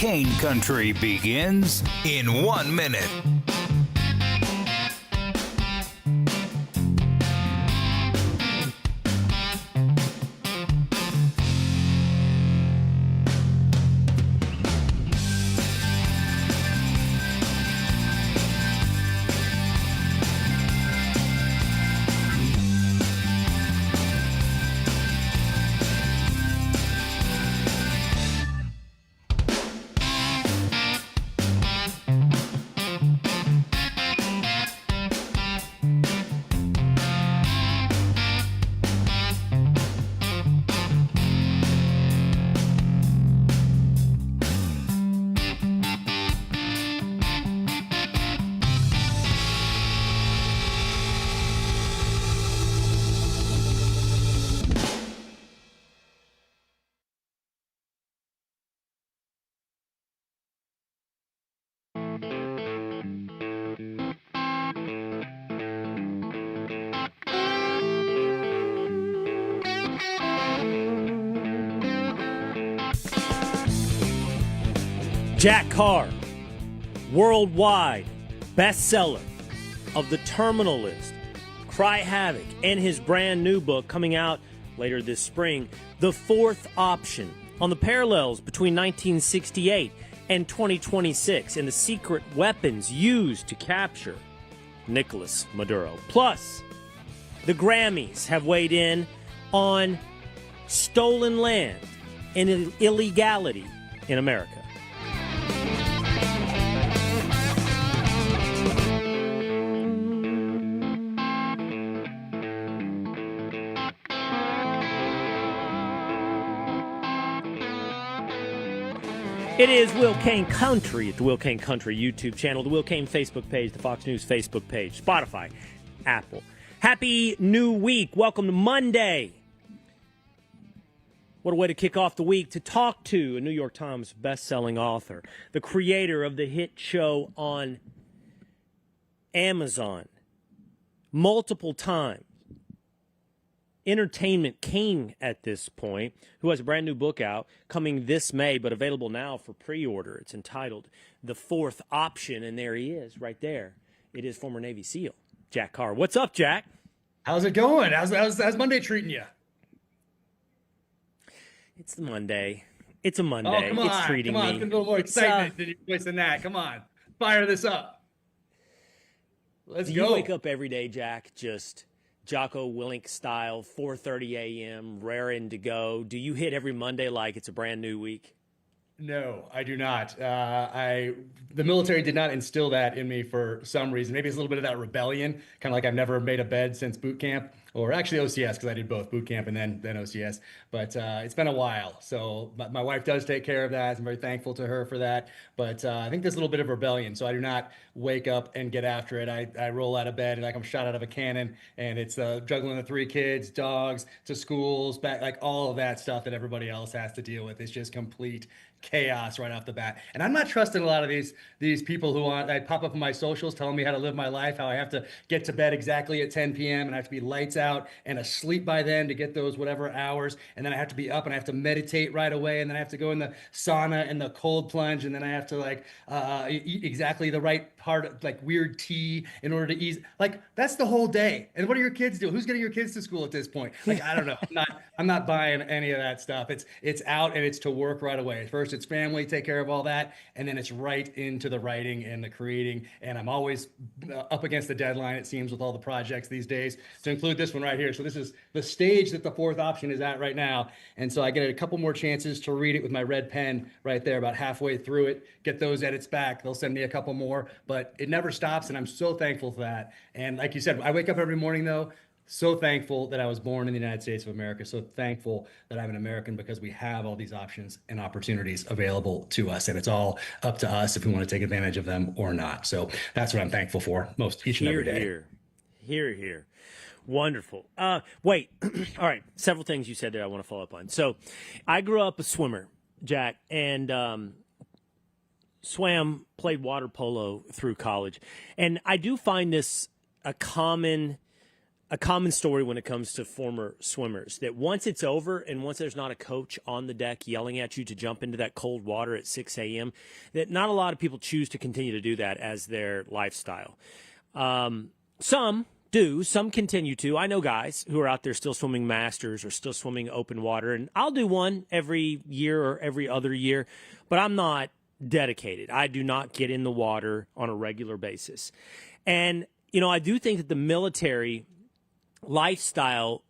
Cain Country begins in 1 minute. Jack Carr, worldwide bestseller of The Terminal List, Cry Havoc, and his brand new book coming out later this spring, The Fourth Option, on the parallels between 1968 and 2026 and the secret weapons used to capture Nicolas Maduro. Plus, the Grammys have weighed in on stolen land and illegality in America. It is Will Cain Country at the Will Cain Country YouTube channel, the Will Cain Facebook page, the Fox News Facebook page, Spotify, Apple. Happy New Week. Welcome to Monday. What a way to kick off the week, to talk to a New York Times bestselling author, the creator of the hit show on Amazon, multiple times entertainment king at this point, who has a brand new book out coming this May, but available now for pre-order. It's entitled The Fourth Option, and there he is right there. It is former Navy SEAL Jack Carr. What's up, Jack? How's it going? How's Monday treating you? It's the Monday. It's a Monday. Oh, come on. It's treating me. Come on, me. a little more excitement than your voice than that. Come on. Fire this up. Let's go. Do you wake up every day, Jack, just Jocko Willink style, 4:30 a.m., raring to go? Do you hit every Monday like it's a brand new week? No, I do not. The military did not instill that in me for some reason. Maybe it's a little bit of that rebellion, kind of like I've never made a bed since boot camp, or actually OCS, because I did both boot camp and then OCS. But it's been a while. So my wife does take care of that. I'm very thankful to her for that. But I think there's a little bit of rebellion. So I do not wake up and get after it. I roll out of bed and like I'm shot out of a cannon, and it's juggling the 3 kids, dogs, to schools, back, like all of that stuff that everybody else has to deal with. It's just complete chaos right off the bat. And I'm not trusting a lot of these people who pop up on my socials telling me how to live my life, how I have to get to bed exactly at 10 p.m. and I have to be lights out and asleep by then to get those whatever hours. And then I have to be up and I have to meditate right away. And then I have to go in the sauna and the cold plunge. And then I have to eat exactly the right part of like weird tea in order to ease. Like that's the whole day. And what do your kids do? Who's getting your kids to school at this point? Like, I don't know. I'm not buying any of that stuff. It's out and it's to work right away. First, it's family, take care of all that, and then it's right into the writing and the creating. And I'm always up against the deadline, it seems, with all the projects these days, to include this one right here. So this is the stage that The Fourth Option is at right now. And so I get a couple more chances to read it with my red pen right there, about halfway through it, get those edits back. They'll send me a couple more, but it never stops. And I'm so thankful for that. And like you said, I wake up every morning though, so thankful that I was born in the United States of America. So thankful that I'm an American, because we have all these options and opportunities available to us. And it's all up to us if we want to take advantage of them or not. So that's what I'm thankful for each and every day. Here. Wonderful. Wait. All right. Several things you said there I want to follow up on. So I grew up a swimmer, Jack, and played water polo through college. And I do find this a common a common story when it comes to former swimmers, that once it's over and once there's not a coach on the deck yelling at you to jump into that cold water at 6 a.m., that not a lot of people choose to continue to do that as their lifestyle. Some do. Some continue to. I know guys who are out there still swimming masters or still swimming open water, and I'll do one every year or every other year, but I'm not dedicated. I do not get in the water on a regular basis. And, you know, I do think that the military lifestyle,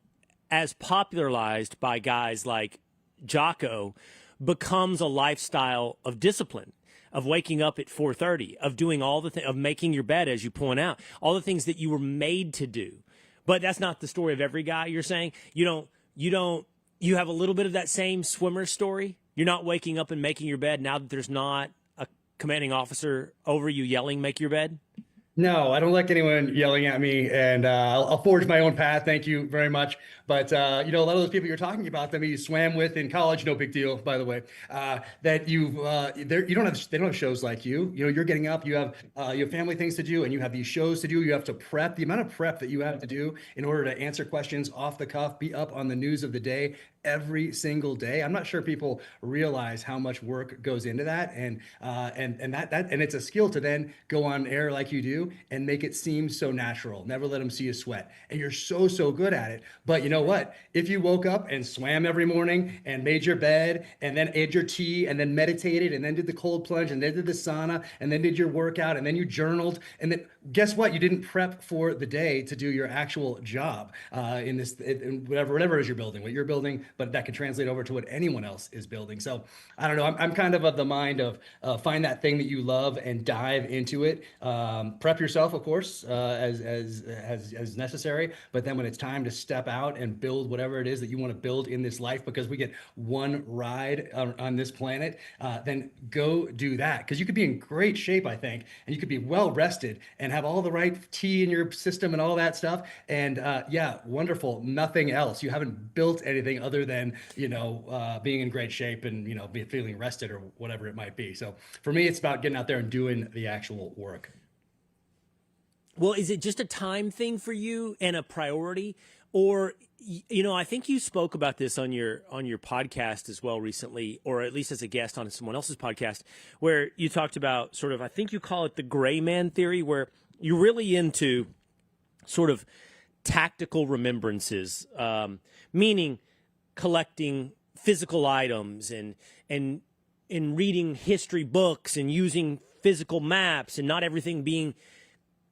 as popularized by guys like Jocko, becomes a lifestyle of discipline, of waking up at 4:30, of doing all the of making your bed, as you point out, all the things that you were made to do. But that's not the story of every guy. You're saying you have a little bit of that same swimmer story. You're not waking up and making your bed now that there's not a commanding officer over you yelling, "Make your bed." No, I don't like anyone yelling at me, and I'll forge my own path. Thank you very much. But you know, a lot of those people you're talking about, that you swam with in college, no big deal, by the way. That you don't have shows like you. You know, you're getting up, you have family things to do, and you have these shows to do. You have to prep. The amount of prep that you have to do in order to answer questions off the cuff, be up on the news of the day every single day. I'm not sure people realize how much work goes into that, and it's a skill to then go on air like you do and make it seem so natural. Never let them see you sweat, and you're so good at it. But you know what? If you woke up and swam every morning and made your bed and then ate your tea and then meditated and then did the cold plunge and then did the sauna and then did your workout and then you journaled, and then guess what? You didn't prep for the day to do your actual job in whatever it is you're building, what you're building, but that can translate over to what anyone else is building. So I don't know. I'm kind of the mind of find that thing that you love and dive into it. Prep yourself, of course, as necessary. But then when it's time to step out and build whatever it is that you want to build in this life, because we get one ride on this planet, then go do that. Because you could be in great shape, I think, and you could be well rested and have all the right tea in your system and all that stuff. And yeah, wonderful. Nothing else. You haven't built anything other than, being in great shape and, feeling rested or whatever it might be. So for me, it's about getting out there and doing the actual work. Well, is it just a time thing for you and a priority? Or, I think you spoke about this on your podcast as well recently, or at least as a guest on someone else's podcast, where you talked about sort of, I think you call it the gray man theory, where you're really into sort of tactical remembrances, meaning collecting physical items and reading history books and using physical maps and not everything being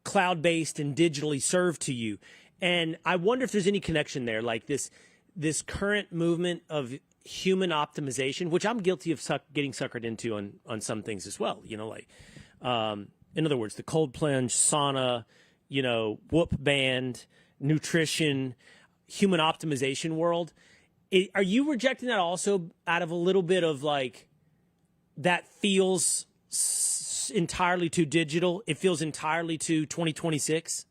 cloud-based and digitally served to you. And I wonder if there's any connection there, like this current movement of human optimization, which I'm guilty of getting suckered into on some things as well. In other words, the cold plunge, sauna, whoop band, nutrition, human optimization world. Are you rejecting that also out of a little bit of like, that feels entirely too digital? It feels entirely too 2026?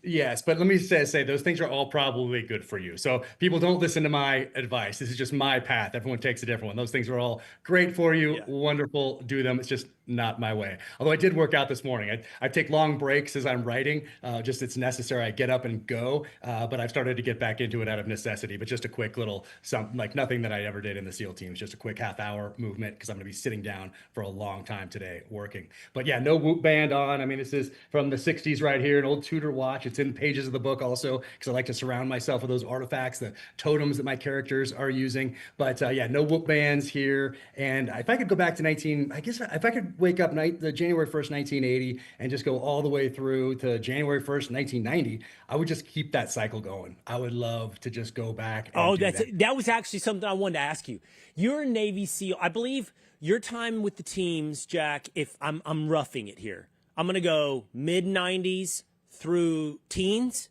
Yes, but let me say those things are all probably good for you. So people don't listen to my advice. This is just my path. Everyone takes a different one. Those things are all great for you. Yeah. Wonderful. Do them. It's just not my way. Although I did work out this morning. I take long breaks as I'm writing. Just it's necessary. I get up and go. But I've started to get back into it out of necessity. But just a quick little something, like nothing that I ever did in the SEAL teams. Just a quick half-hour movement because I'm going to be sitting down for a long time today working. But yeah, no Whoop band on. I mean, this is from the 60s right here, an old Tudor watch. It's in pages of the book also because I like to surround myself with those artifacts, the totems that my characters are using. But yeah, no Whoop bands here. And if I could go back to if I could wake up the January 1st, 1980, and just go all the way through to January 1st, 1990, I would just keep that cycle going. I would love to just go back. And that was actually something I wanted to ask you. You're a Navy SEAL. I believe your time with the teams, Jack, if I'm roughing it here, I'm going to go mid 90s through teens.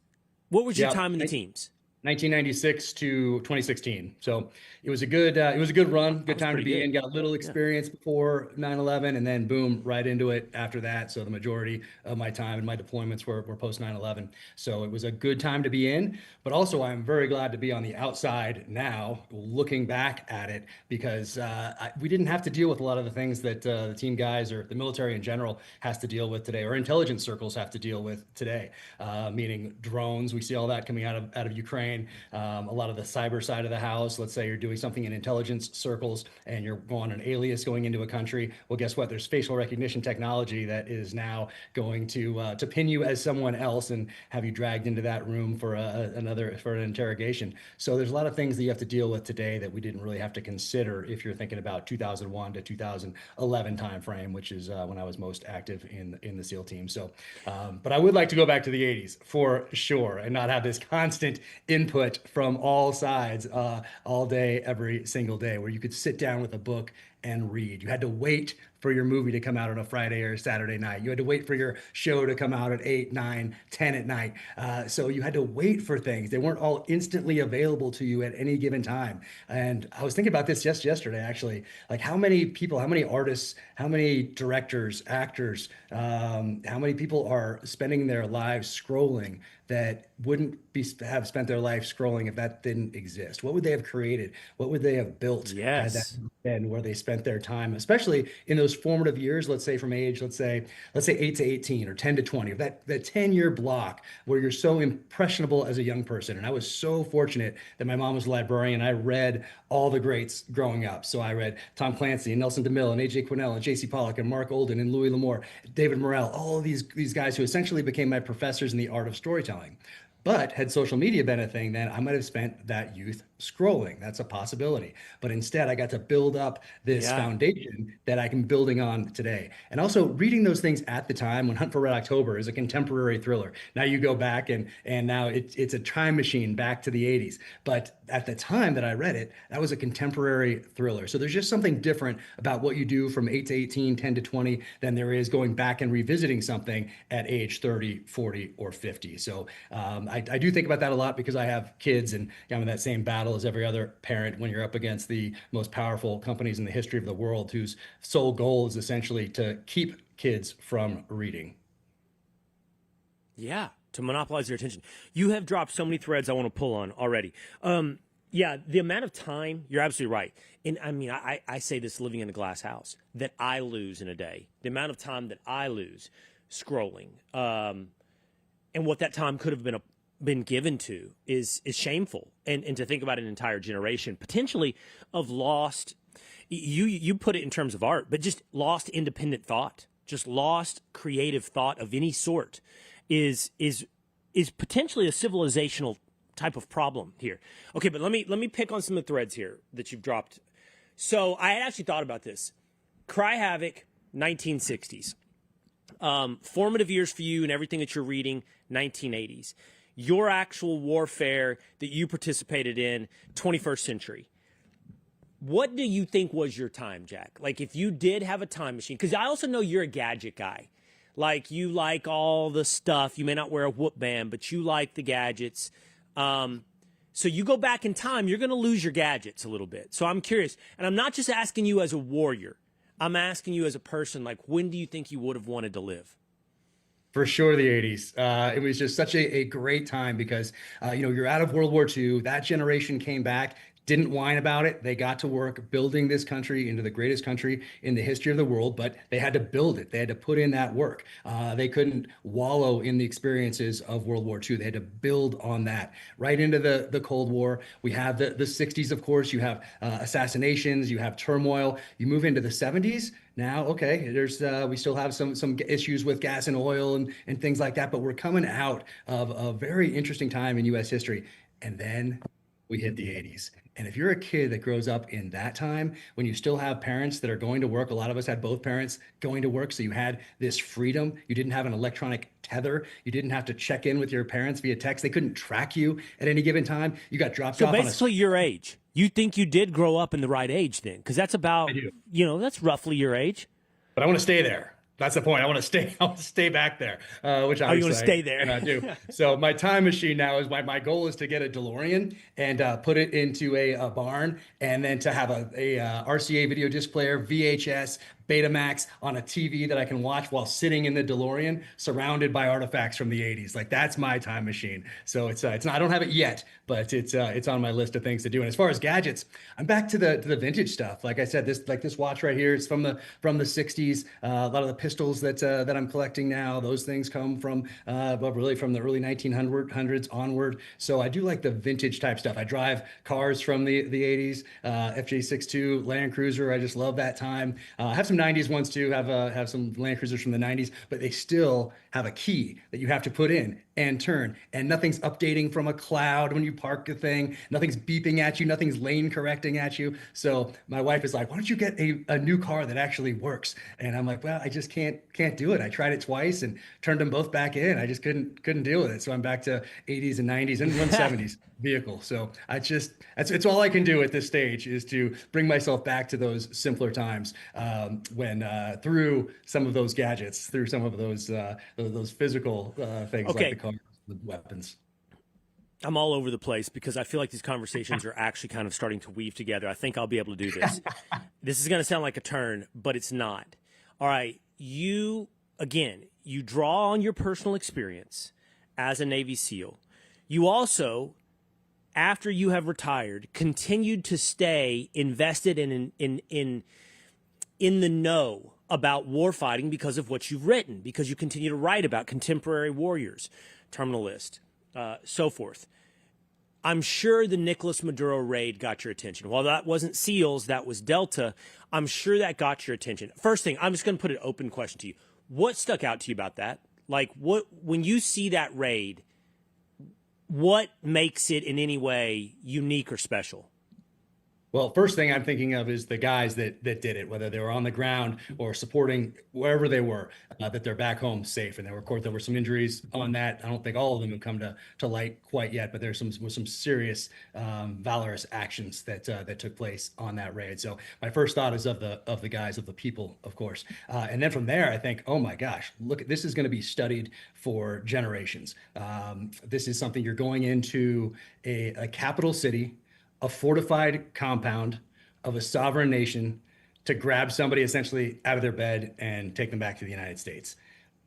What was your time in the teams? 1996 to 2016. So it was a good run, That good was time to pretty be good. in. Got a little Yeah. experience before 9/11, and then boom, right into it after that. So the majority of my time and my deployments were post 9/11. So it was a good time to be in, but also I'm very glad to be on the outside now, looking back at it, because we didn't have to deal with a lot of the things that the team guys or the military in general has to deal with today, or intelligence circles have to deal with today, meaning drones. We see all that coming out of Ukraine. A lot of the cyber side of the house. Let's say you're doing something in intelligence circles and you're on an alias going into a country. Well, guess what? There's facial recognition technology that is now going to pin you as someone else and have you dragged into that room for an interrogation. So there's a lot of things that you have to deal with today that we didn't really have to consider if you're thinking about 2001 to 2011 timeframe, which is when I was most active in the SEAL team. So, but I would like to go back to the 80s for sure and not have this constant input from all sides all day, every single day, where you could sit down with a book and read. You had to wait for your movie to come out on a Friday or Saturday night. You had to wait for your show to come out at 8, 9, 10 at night. So you had to wait for things. They weren't all instantly available to you at any given time. And I was thinking about this just yesterday, actually. Like how many people, how many artists, how many directors, actors, how many people are spending their lives scrolling that wouldn't have spent their life scrolling if that didn't exist? What would they have created? What would they have built had that Yes. been where they spent their time, especially in those formative years, let's say from age, let's say 8 to 18 or 10 to 20, that 10-year block where you're so impressionable as a young person. And I was so fortunate that my mom was a librarian. I read all the greats growing up. So I read Tom Clancy and Nelson DeMille and AJ Quinnell and JC Pollock and Mark Olden and Louis L'Amour, David Morrell, all of these guys who essentially became my professors in the art of storytelling. But had social media been a thing, then I might have spent that youth scrolling. That's a possibility. But instead, I got to build up this Yeah. foundation that I can building on today. And also reading those things at the time when Hunt for Red October is a contemporary thriller. Now you go back and now it's a time machine back to the 80s. But at the time that I read it, that was a contemporary thriller. So there's just something different about what you do from 8 to 18, 10 to 20 than there is going back and revisiting something at age 30, 40, or 50. So I do think about that a lot because I have kids and I'm in that same battle as every other parent when you're up against the most powerful companies in the history of the world whose sole goal is essentially to keep kids from reading. Yeah, to monopolize their attention. You have dropped so many threads I want to pull on already. Yeah, the amount of time, you're absolutely right. And I mean, I say this living in a glass house, that I lose in a day. The amount of time that I lose scrolling, and what that time could have been given to is shameful. And to think about an entire generation potentially of lost, you put it in terms of art, but just lost independent thought, just lost creative thought of any sort is potentially a civilizational type of problem here. Okay, but let me pick on some of the threads here that you've dropped. So I had actually thought about this. Cry Havoc, 1960s. Formative years for you and everything that you're reading, 1980s. Your actual warfare that you participated in, 21st century. What do you think was your time, Jack? Like if you did have a time machine, because I also know you're a gadget guy. Like you like all the stuff. You may not wear a whoop band, but you like the gadgets. So you go back in time, you're going to lose your gadgets a little bit. So I'm curious, and I'm not just asking you as a warrior. I'm asking you as a person, like when do you think you would have wanted to live? For sure, the 80s. It was just such a great time because, you're out of World War II. That generation came back, didn't whine about it. They got to work building this country into the greatest country in the history of the world, but they had to build it. They had to put in that work. They couldn't wallow in the experiences of World War II. They had to build on that. Right into the Cold War. We have the 60s, of course. You have assassinations, you have turmoil. You move into the 70s. Now, okay, we still have some issues with gas and oil and things like that, but we're coming out of a very interesting time in U.S. history. And then we hit the 80s. And if you're a kid that grows up in that time, when you still have parents that are going to work, a lot of us had both parents going to work. So you had this freedom. You didn't have an electronic tether. You didn't have to check in with your parents via text. They couldn't track you at any given time. You got dropped So off basically your age. You think you did grow up in the right age then? Because that's about, I do. that's roughly your age. But I want to stay there. That's the point. I want to stay. I want to stay back there, which Oh, you want to obviously stay I there? cannot do. So my time machine now is my goal is to get a DeLorean and put it into a barn, and then to have a RCA video disc player, VHS, Betamax on a TV that I can watch while sitting in the DeLorean, surrounded by artifacts from the '80s. Like that's my time machine. So it's not. I don't have it yet, but it's on my list of things to do. And as far as gadgets, I'm back to the vintage stuff. Like I said, this watch right here is from the '60s. A lot of the pistols that I'm collecting now, those things come from really from the early 1900s onward. So I do like the vintage type stuff. I drive cars from the '80s, FJ62 Land Cruiser. I just love that time. I have some '90s ones too. Have some Land Cruisers from the '90s, but they still have a key that you have to put in and turn, and nothing's updating from a cloud when you park a thing. Nothing's beeping at you. Nothing's lane correcting at you. So my wife is like, "Why don't you get a new car that actually works?" And I'm like, "Well, I just can't do it. I tried it twice and turned them both back in. I just couldn't deal with it. So I'm back to '80s and '90s and 170s vehicle. So it's all I can do at this stage is to bring myself back to those simpler times when through some of those gadgets, through some of those physical things like the cars, the weapons. I'm all over the place because I feel like these conversations are actually kind of starting to weave together. I think I'll be able to do this. This is going to sound like a turn, but it's not. All right. You draw on your personal experience as a Navy SEAL. You also, after you have retired, continued to stay invested in the know about warfighting because of what you've written, because you continue to write about contemporary warriors, Terminal List, so forth. I'm sure the Nicolas Maduro raid got your attention. While that wasn't SEALs, that was Delta. I'm sure that got your attention. First thing, I'm just going to put an open question to you. What stuck out to you about that? Like, when you see that raid, what makes it in any way unique or special? Well, first thing I'm thinking of is the guys that did it, whether they were on the ground or supporting wherever they were, that they're back home safe. And of course, there were some injuries on that. I don't think all of them have come to light quite yet, but there's some serious valorous actions that took place on that raid. So my first thought is of the guys, of the people, of course. And then from there, I think, oh my gosh, look, this is going to be studied for generations. This is something you're going into a capital city, a fortified compound of a sovereign nation, to grab somebody essentially out of their bed and take them back to the United States.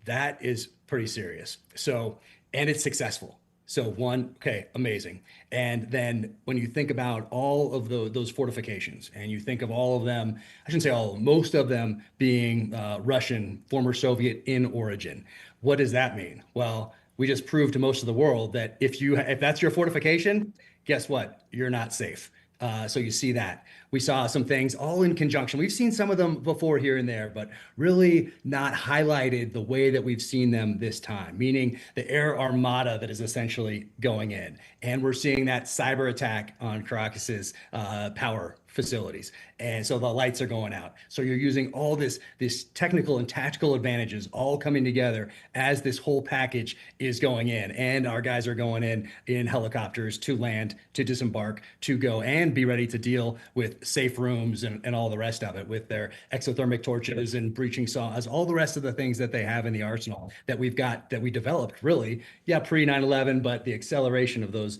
That is pretty serious. So, and it's successful. So okay, amazing. And then when you think about all of those fortifications, and you think of all of them, I shouldn't say all of them, most of them being Russian, former Soviet in origin. What does that mean? Well, we just proved to most of the world that if that's your fortification, guess what? You're not safe. So you see that. We saw some things all in conjunction. We've seen some of them before here and there, but really not highlighted the way that we've seen them this time, meaning the air armada that is essentially going in. And we're seeing that cyber attack on Caracass's power facilities. And so the lights are going out. So you're using all this technical and tactical advantages all coming together as this whole package is going in. And our guys are going in helicopters to land, to disembark, to go and be ready to deal with safe rooms and all the rest of it, with their exothermic torches and breaching saws, all the rest of the things that they have in the arsenal that we developed really, pre 9/11, but the acceleration of those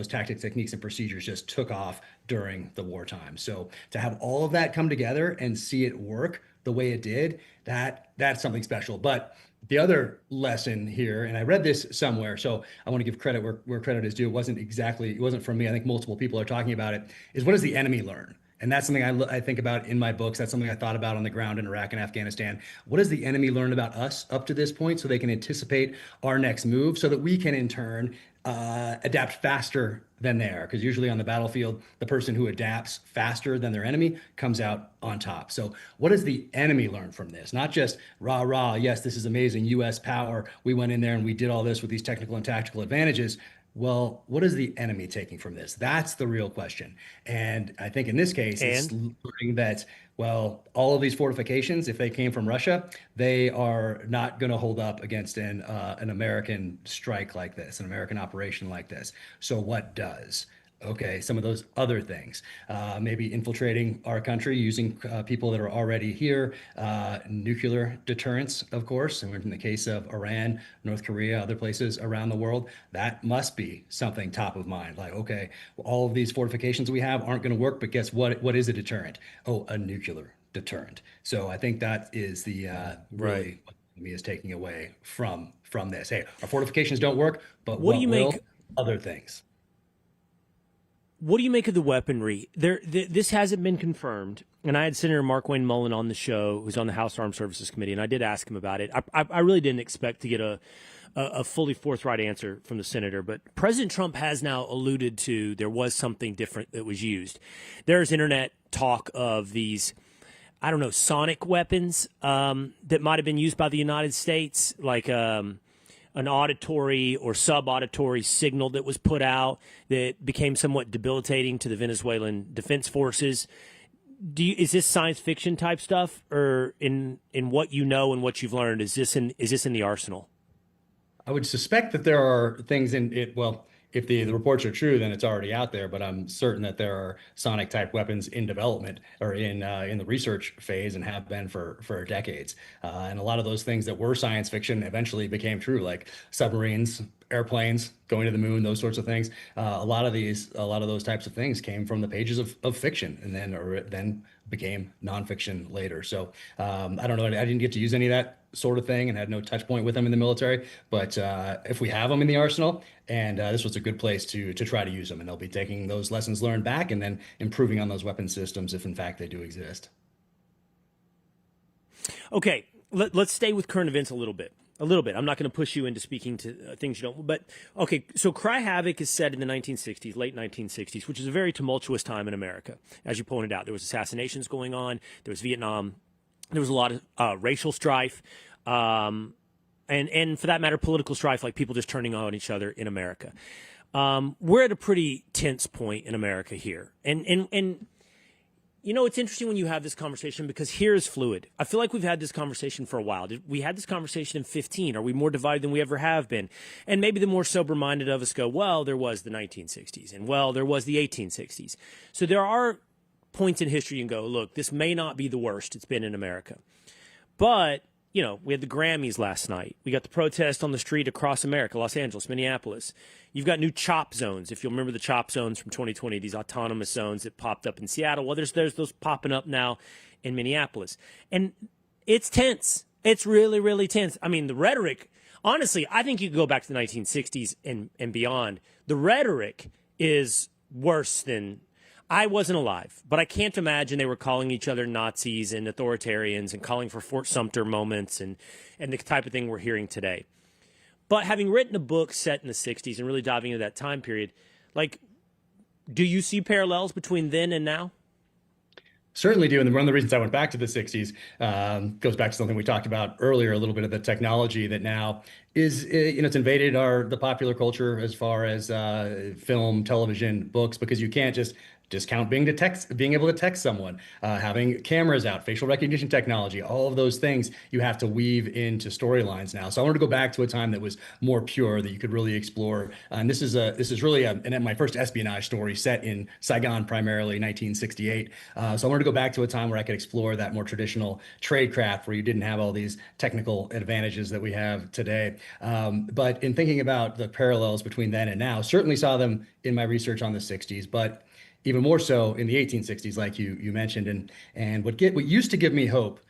tactics, techniques, and procedures just took off during the wartime. So to have all of that come together and see it work the way it did, that's something special. But the other lesson here, and I read this somewhere, so I want to give credit where credit is due. It wasn't from me. I think multiple people are talking about it, is what does the enemy learn? And that's something I think about in my books. That's something I thought about on the ground in Iraq and Afghanistan. What does the enemy learn about us up to this point so they can anticipate our next move, so that we can in turn adapt faster than they are? Because usually on the battlefield, the person who adapts faster than their enemy comes out on top. So what does the enemy learn from this? Not just rah, rah, yes, this is amazing, US power, we went in there and we did all this with these technical and tactical advantages. Well, what is the enemy taking from this? That's the real question. And I think in this case, it's learning that, well, all of these fortifications, if they came from Russia, they are not going to hold up against an American strike like this, an American operation like this. So what does? Okay, some of those other things, maybe infiltrating our country using people that are already here, nuclear deterrence, of course. And in the case of Iran, North Korea, other places around the world, that must be something top of mind. Like, okay, well, all of these fortifications we have aren't going to work, but guess what? What is a deterrent? Oh, a nuclear deterrent. So I think that is the Right. really what me is taking away from this. Hey, our fortifications don't work, but What do what you will? make? Other things. What do you make of the weaponry? This hasn't been confirmed, and I had Senator Mark Wayne Mullen on the show, who's on the House Armed Services Committee, and I did ask him about it. I really didn't expect to get a fully forthright answer from the senator, but President Trump has now alluded to there was something different that was used. There's internet talk of these, I don't know, sonic weapons that might have been used by the United States, like an auditory or sub-auditory signal that was put out that became somewhat debilitating to the Venezuelan defense forces. Is this science fiction type stuff, or in what you know and what you've learned, is this in the arsenal? I would suspect that there are things in it. Well, if the reports are true, then it's already out there. But I'm certain that there are sonic type weapons in development or in the research phase and have been for decades. And a lot of those things that were science fiction eventually became true, like submarines, airplanes going to the moon, those sorts of things. A lot of those types of things came from the pages of fiction, and then became nonfiction later. So I don't know. I didn't get to use any of that sort of thing and had no touch point with them in the military. But if we have them in the arsenal, and this was a good place to try to use them, and they'll be taking those lessons learned back and then improving on those weapon systems if in fact they do exist. Okay, let's stay with current events a little bit. A little bit. I'm not going to push you into speaking to things you don't. But okay, so Cry Havoc is set in the 1960s, late 1960s, which is a very tumultuous time in America. As you pointed out, there was assassinations going on. There was Vietnam. There was a lot of racial strife, and for that matter, political strife, like people just turning on each other in America. We're at a pretty tense point in America here, and you know, it's interesting when you have this conversation because here is fluid. I feel like we've had this conversation for a while. We had this conversation in 15. Are we more divided than we ever have been? And maybe the more sober-minded of us go, well, there was the 1960s, and well, there was the 1860s. So there are points in history you can go, look, this may not be the worst it's been in America. But, you know, we had the Grammys last night. We got the protest on the street across America, Los Angeles, Minneapolis. You've got new chop zones. If you'll remember the chop zones from 2020, these autonomous zones that popped up in Seattle. Well, there's those popping up now in Minneapolis. And it's tense. It's really, really tense. I mean, the rhetoric, honestly, I think you could go back to the 1960s and beyond. The rhetoric is worse than, I wasn't alive, but I can't imagine they were calling each other Nazis and authoritarians and calling for Fort Sumter moments and the type of thing we're hearing today. But having written a book set in the 60s and really diving into that time period, like, do you see parallels between then and now? Certainly do. And one of the reasons I went back to the 60s goes back to something we talked about earlier, a little bit of the technology that now is, it's invaded the popular culture as far as film, television, books, because you can't just discount being able to text someone, having cameras out, facial recognition technology, all of those things you have to weave into storylines now. So I wanted to go back to a time that was more pure, that you could really explore. And this is really my first espionage story set in Saigon, primarily 1968. So I wanted to go back to a time where I could explore that more traditional tradecraft, where you didn't have all these technical advantages that we have today. But in thinking about the parallels between then and now, certainly saw them in my research on the 60s, but even more so in the 1860s, like you mentioned. And what used to give me hope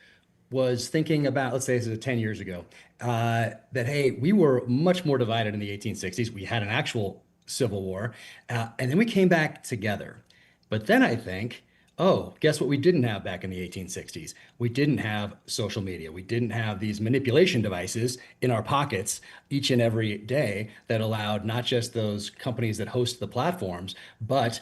was thinking about, let's say this is 10 years ago, that, hey, we were much more divided in the 1860s. We had an actual civil war, and then we came back together. But then I think, oh, guess what we didn't have back in the 1860s? We didn't have social media. We didn't have these manipulation devices in our pockets each and every day that allowed not just those companies that host the platforms, but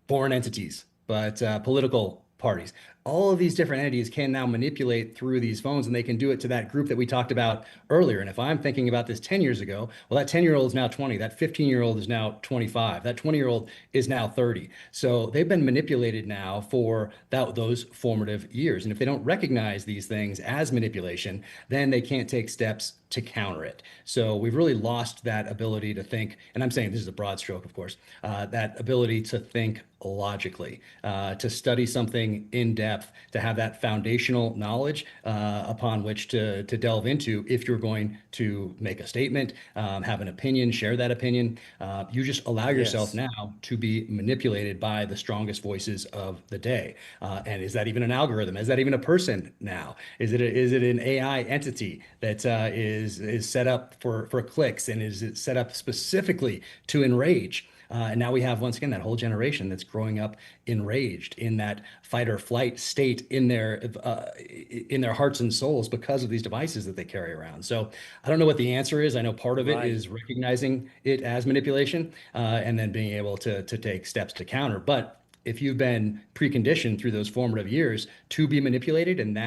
foreign entities, but political parties, all of these different entities can now manipulate through these phones, and they can do it to that group that we talked about earlier. And if I'm thinking about this 10 years ago, well, that 10-year-old is now 20, that 15-year-old is now 25, that 20-year-old is now 30. So they've been manipulated now for those formative years. And if they don't recognize these things as manipulation, then they can't take steps to counter it. So we've really lost that ability to think, and I'm saying this is a broad stroke, of course, that ability to think logically, to study something in depth, to have that foundational knowledge upon which to delve into if you're going to make a statement, have an opinion, share that opinion. You just allow yourself now to be manipulated by the strongest voices of the day. And is that even an algorithm? Is that even a person now? Is it an AI entity that is set up for clicks, and is it set up specifically to enrage? And now we have, once again, that whole generation that's growing up enraged in that fight or flight state in their hearts and souls because of these devices that they carry around. So I don't know what the answer is. I know part of it is recognizing it as manipulation, and then being able to take steps to counter. But if you've been preconditioned through those formative years to be manipulated, and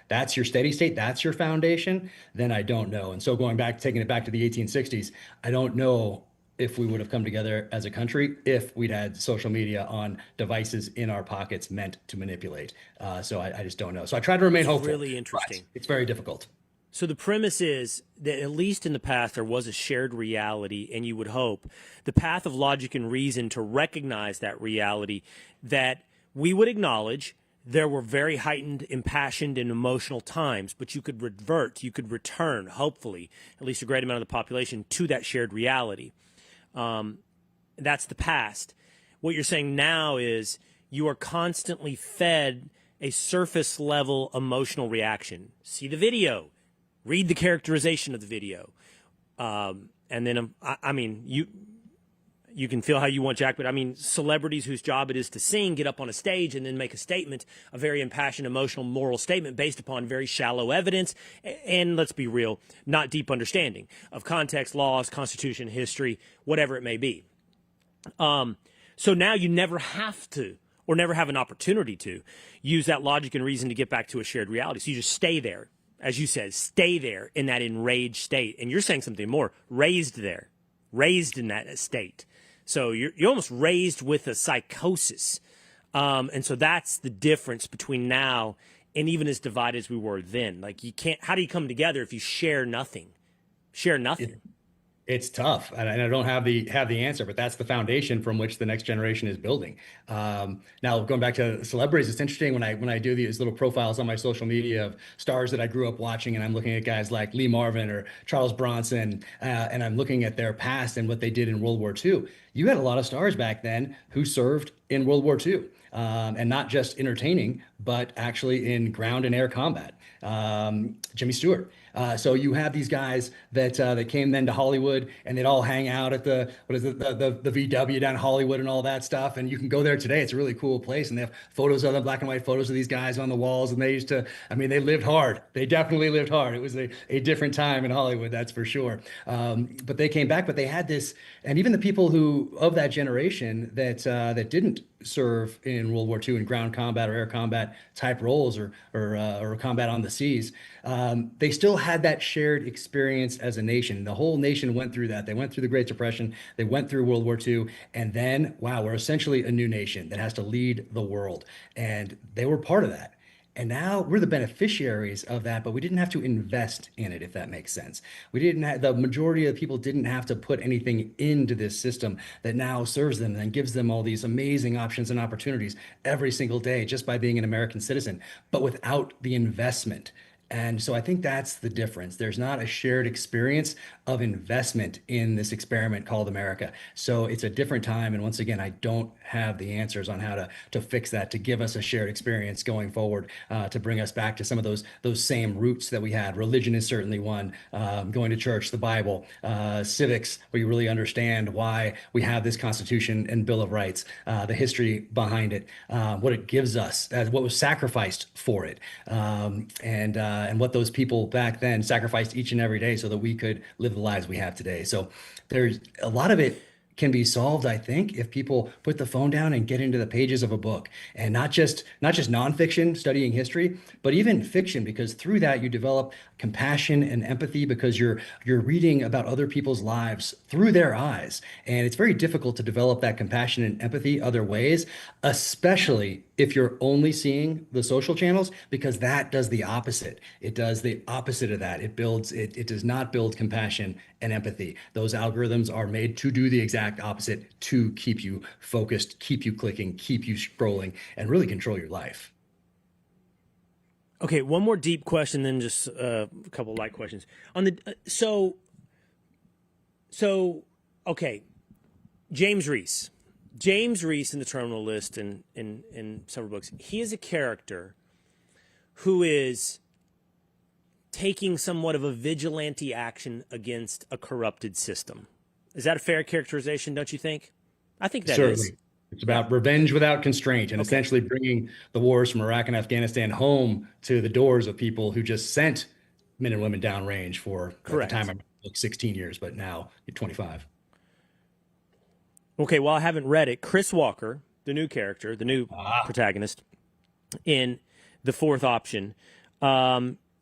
that's your steady state, that's your foundation, then I don't know. And so taking it back to the 1860s, I don't know if we would have come together as a country if we'd had social media on devices in our pockets meant to manipulate. So I just don't know. So I try to remain hopeful. Really interesting. It's very difficult. So the premise is that at least in the past, there was a shared reality, and you would hope the path of logic and reason to recognize that reality, that we would acknowledge there were very heightened, impassioned, and emotional times, but you could return, hopefully, at least a great amount of the population, to that shared reality. That's the past. What you're saying now is you are constantly fed a surface level emotional reaction. See the video, read the characterization of the video. And then, I mean, you can feel how you want, Jack, but I mean, celebrities whose job it is to sing, get up on a stage and then make a statement, a very impassioned, emotional, moral statement based upon very shallow evidence. And let's be real, not deep understanding of context, laws, constitution, history, whatever it may be. So now you never have to, or never have an opportunity to, use that logic and reason to get back to a shared reality. So you just stay there, as you said, stay there in that enraged state. And you're saying something more, raised there, raised in that state. So you're almost raised with a psychosis. And so that's the difference between now and even as divided as we were then. Like, you can't, how do you come together if you share nothing? Share nothing. It's tough, and I don't have the answer, but that's the foundation from which the next generation is building. Now, going back to celebrities, it's interesting when I do these little profiles on my social media of stars that I grew up watching, and I'm looking at guys like Lee Marvin or Charles Bronson, and I'm looking at their past and what they did in World War II. You had a lot of stars back then who served in World War II, and not just entertaining, but actually in ground and air combat. Jimmy Stewart. So you have these guys that came then to Hollywood, and they'd all hang out at the VW down in Hollywood and all that stuff. And you can go there today. It's a really cool place, and they have photos of them, black and white photos of these guys on the walls. And they used to, I mean, they lived hard. They definitely lived hard. It was a different time in Hollywood, that's for sure. But they came back, but they had this, and even the people who of that generation that didn't serve in World War II in ground combat or air combat type roles or combat on the seas, they still had that shared experience as a nation. The whole nation went through that. They went through the Great Depression. They went through World War II. And then, wow, we're essentially a new nation that has to lead the world. And they were part of that. And now we're the beneficiaries of that, but we didn't have to invest in it, if that makes sense. The majority of the people didn't have to put anything into this system that now serves them and gives them all these amazing options and opportunities every single day just by being an American citizen, but without the investment. And so I think that's the difference. There's not a shared experience of investment in this experiment called America. So it's a different time. And once again, I don't have the answers on how to fix that, to give us a shared experience going forward, to bring us back to some of those same roots that we had. Religion is certainly one, going to church, the Bible, civics, where you really understand why we have this Constitution and Bill of Rights, the history behind it, what it gives us, what was sacrificed for it, and what those people back then sacrificed each and every day so that we could live the lives we have today. So there's a lot of it can be solved, I think, if people put the phone down and get into the pages of a book, and not just nonfiction, studying history, but even fiction, because through that you develop compassion and empathy because you're reading about other people's lives through their eyes. And it's very difficult to develop that compassion and empathy other ways, especially if you're only seeing the social channels, because that does the opposite. It does the opposite of that. It does not build compassion and empathy. Those algorithms are made to do the exact opposite, to keep you focused, keep you clicking, keep you scrolling, and really control your life. Okay, one more deep question, then just a couple light questions on the okay, James Reese in the Terminal List and in several books. He is a character who is taking somewhat of a vigilante action against a corrupted system. Is that a fair characterization? Don't you think? I think that Certainly. is. It's about revenge without constraint, and essentially bringing the wars from Iraq and Afghanistan home to the doors of people who just sent men and women downrange for, Correct. at the time, I 16 years, but now 25. Okay, well, I haven't read it. Chris Walker, the new character, the new protagonist in the fourth option,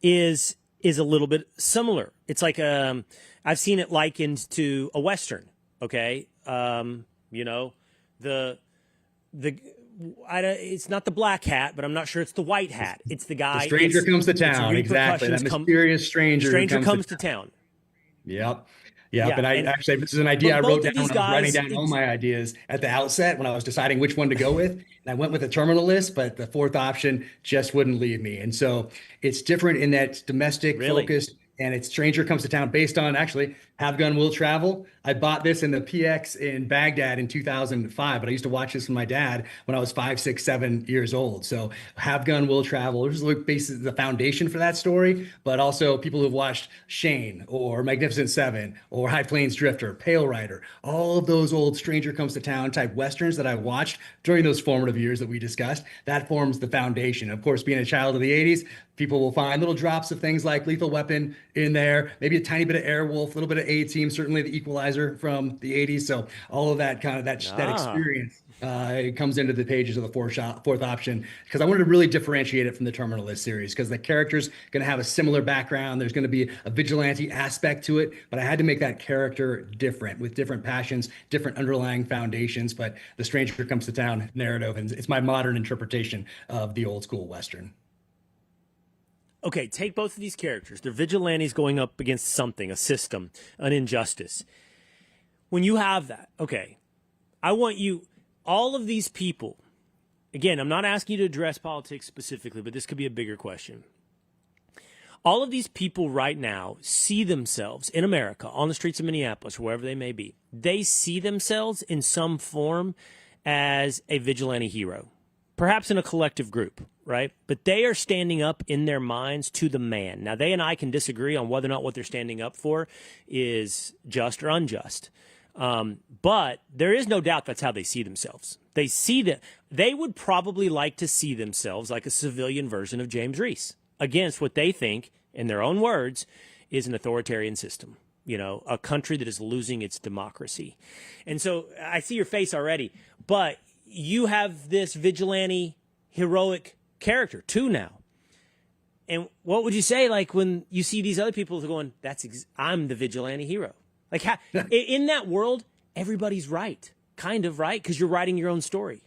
is a little bit similar. It's like I've seen it likened to a Western. Okay, you know, it's not the black hat, but I'm not sure it's the white hat. It's the guy. The stranger comes to town. Exactly. That mysterious stranger. Stranger comes to town. Yep. Yep. And actually, this is an idea I wrote down when I was writing down all my ideas at the outset when I was deciding which one to go with. And I went with the Terminal List, but the fourth option just wouldn't leave me. And so it's different in that it's domestic focused, and it's stranger comes to town based on actually Have Gun Will Travel. I bought this in the PX in Baghdad in 2005, but I used to watch this with my dad when I was 5, 6, 7 years old. So Have Gun Will Travel. There's basically the foundation for that story, but also people who've watched Shane or Magnificent Seven or High Plains Drifter, Pale Rider, all of those old Stranger Comes to Town type Westerns that I watched during those formative years that we discussed, that forms the foundation. Of course, being a child of the 80s, people will find little drops of things like Lethal Weapon in there, maybe a tiny bit of Airwolf, a little bit of A-Team, certainly the Equalizer from the 80s. So all of that kind of that experience comes into the pages of the fourth option, because I wanted to really differentiate it from the Terminal List series, because the character's going to have a similar background. There's going to be a vigilante aspect to it, but I had to make that character different with different passions, different underlying foundations. But the Stranger Comes to Town narrative, and it's my modern interpretation of the old school Western. Okay, take both of these characters. They're vigilantes going up against something, a system, an injustice. When you have that, okay, I want you, all of these people, again, I'm not asking you to address politics specifically, but this could be a bigger question. All of these people right now see themselves in America, on the streets of Minneapolis, or wherever they may be. They see themselves in some form as a vigilante hero, perhaps in a collective group, right? But they are standing up in their minds to the man. Now, they and I can disagree on whether or not what they're standing up for is just or unjust. But there is no doubt that's how they see themselves. They see that they would probably like to see themselves like a civilian version of James Reese against what they think, in their own words, is an authoritarian system. You know, a country that is losing its democracy. And so I see your face already, but you have this vigilante, heroic character too now. And what would you say, like, when you see these other people going, I'm the vigilante hero? Like, in that world, everybody's right, kind of right, because you're writing your own story.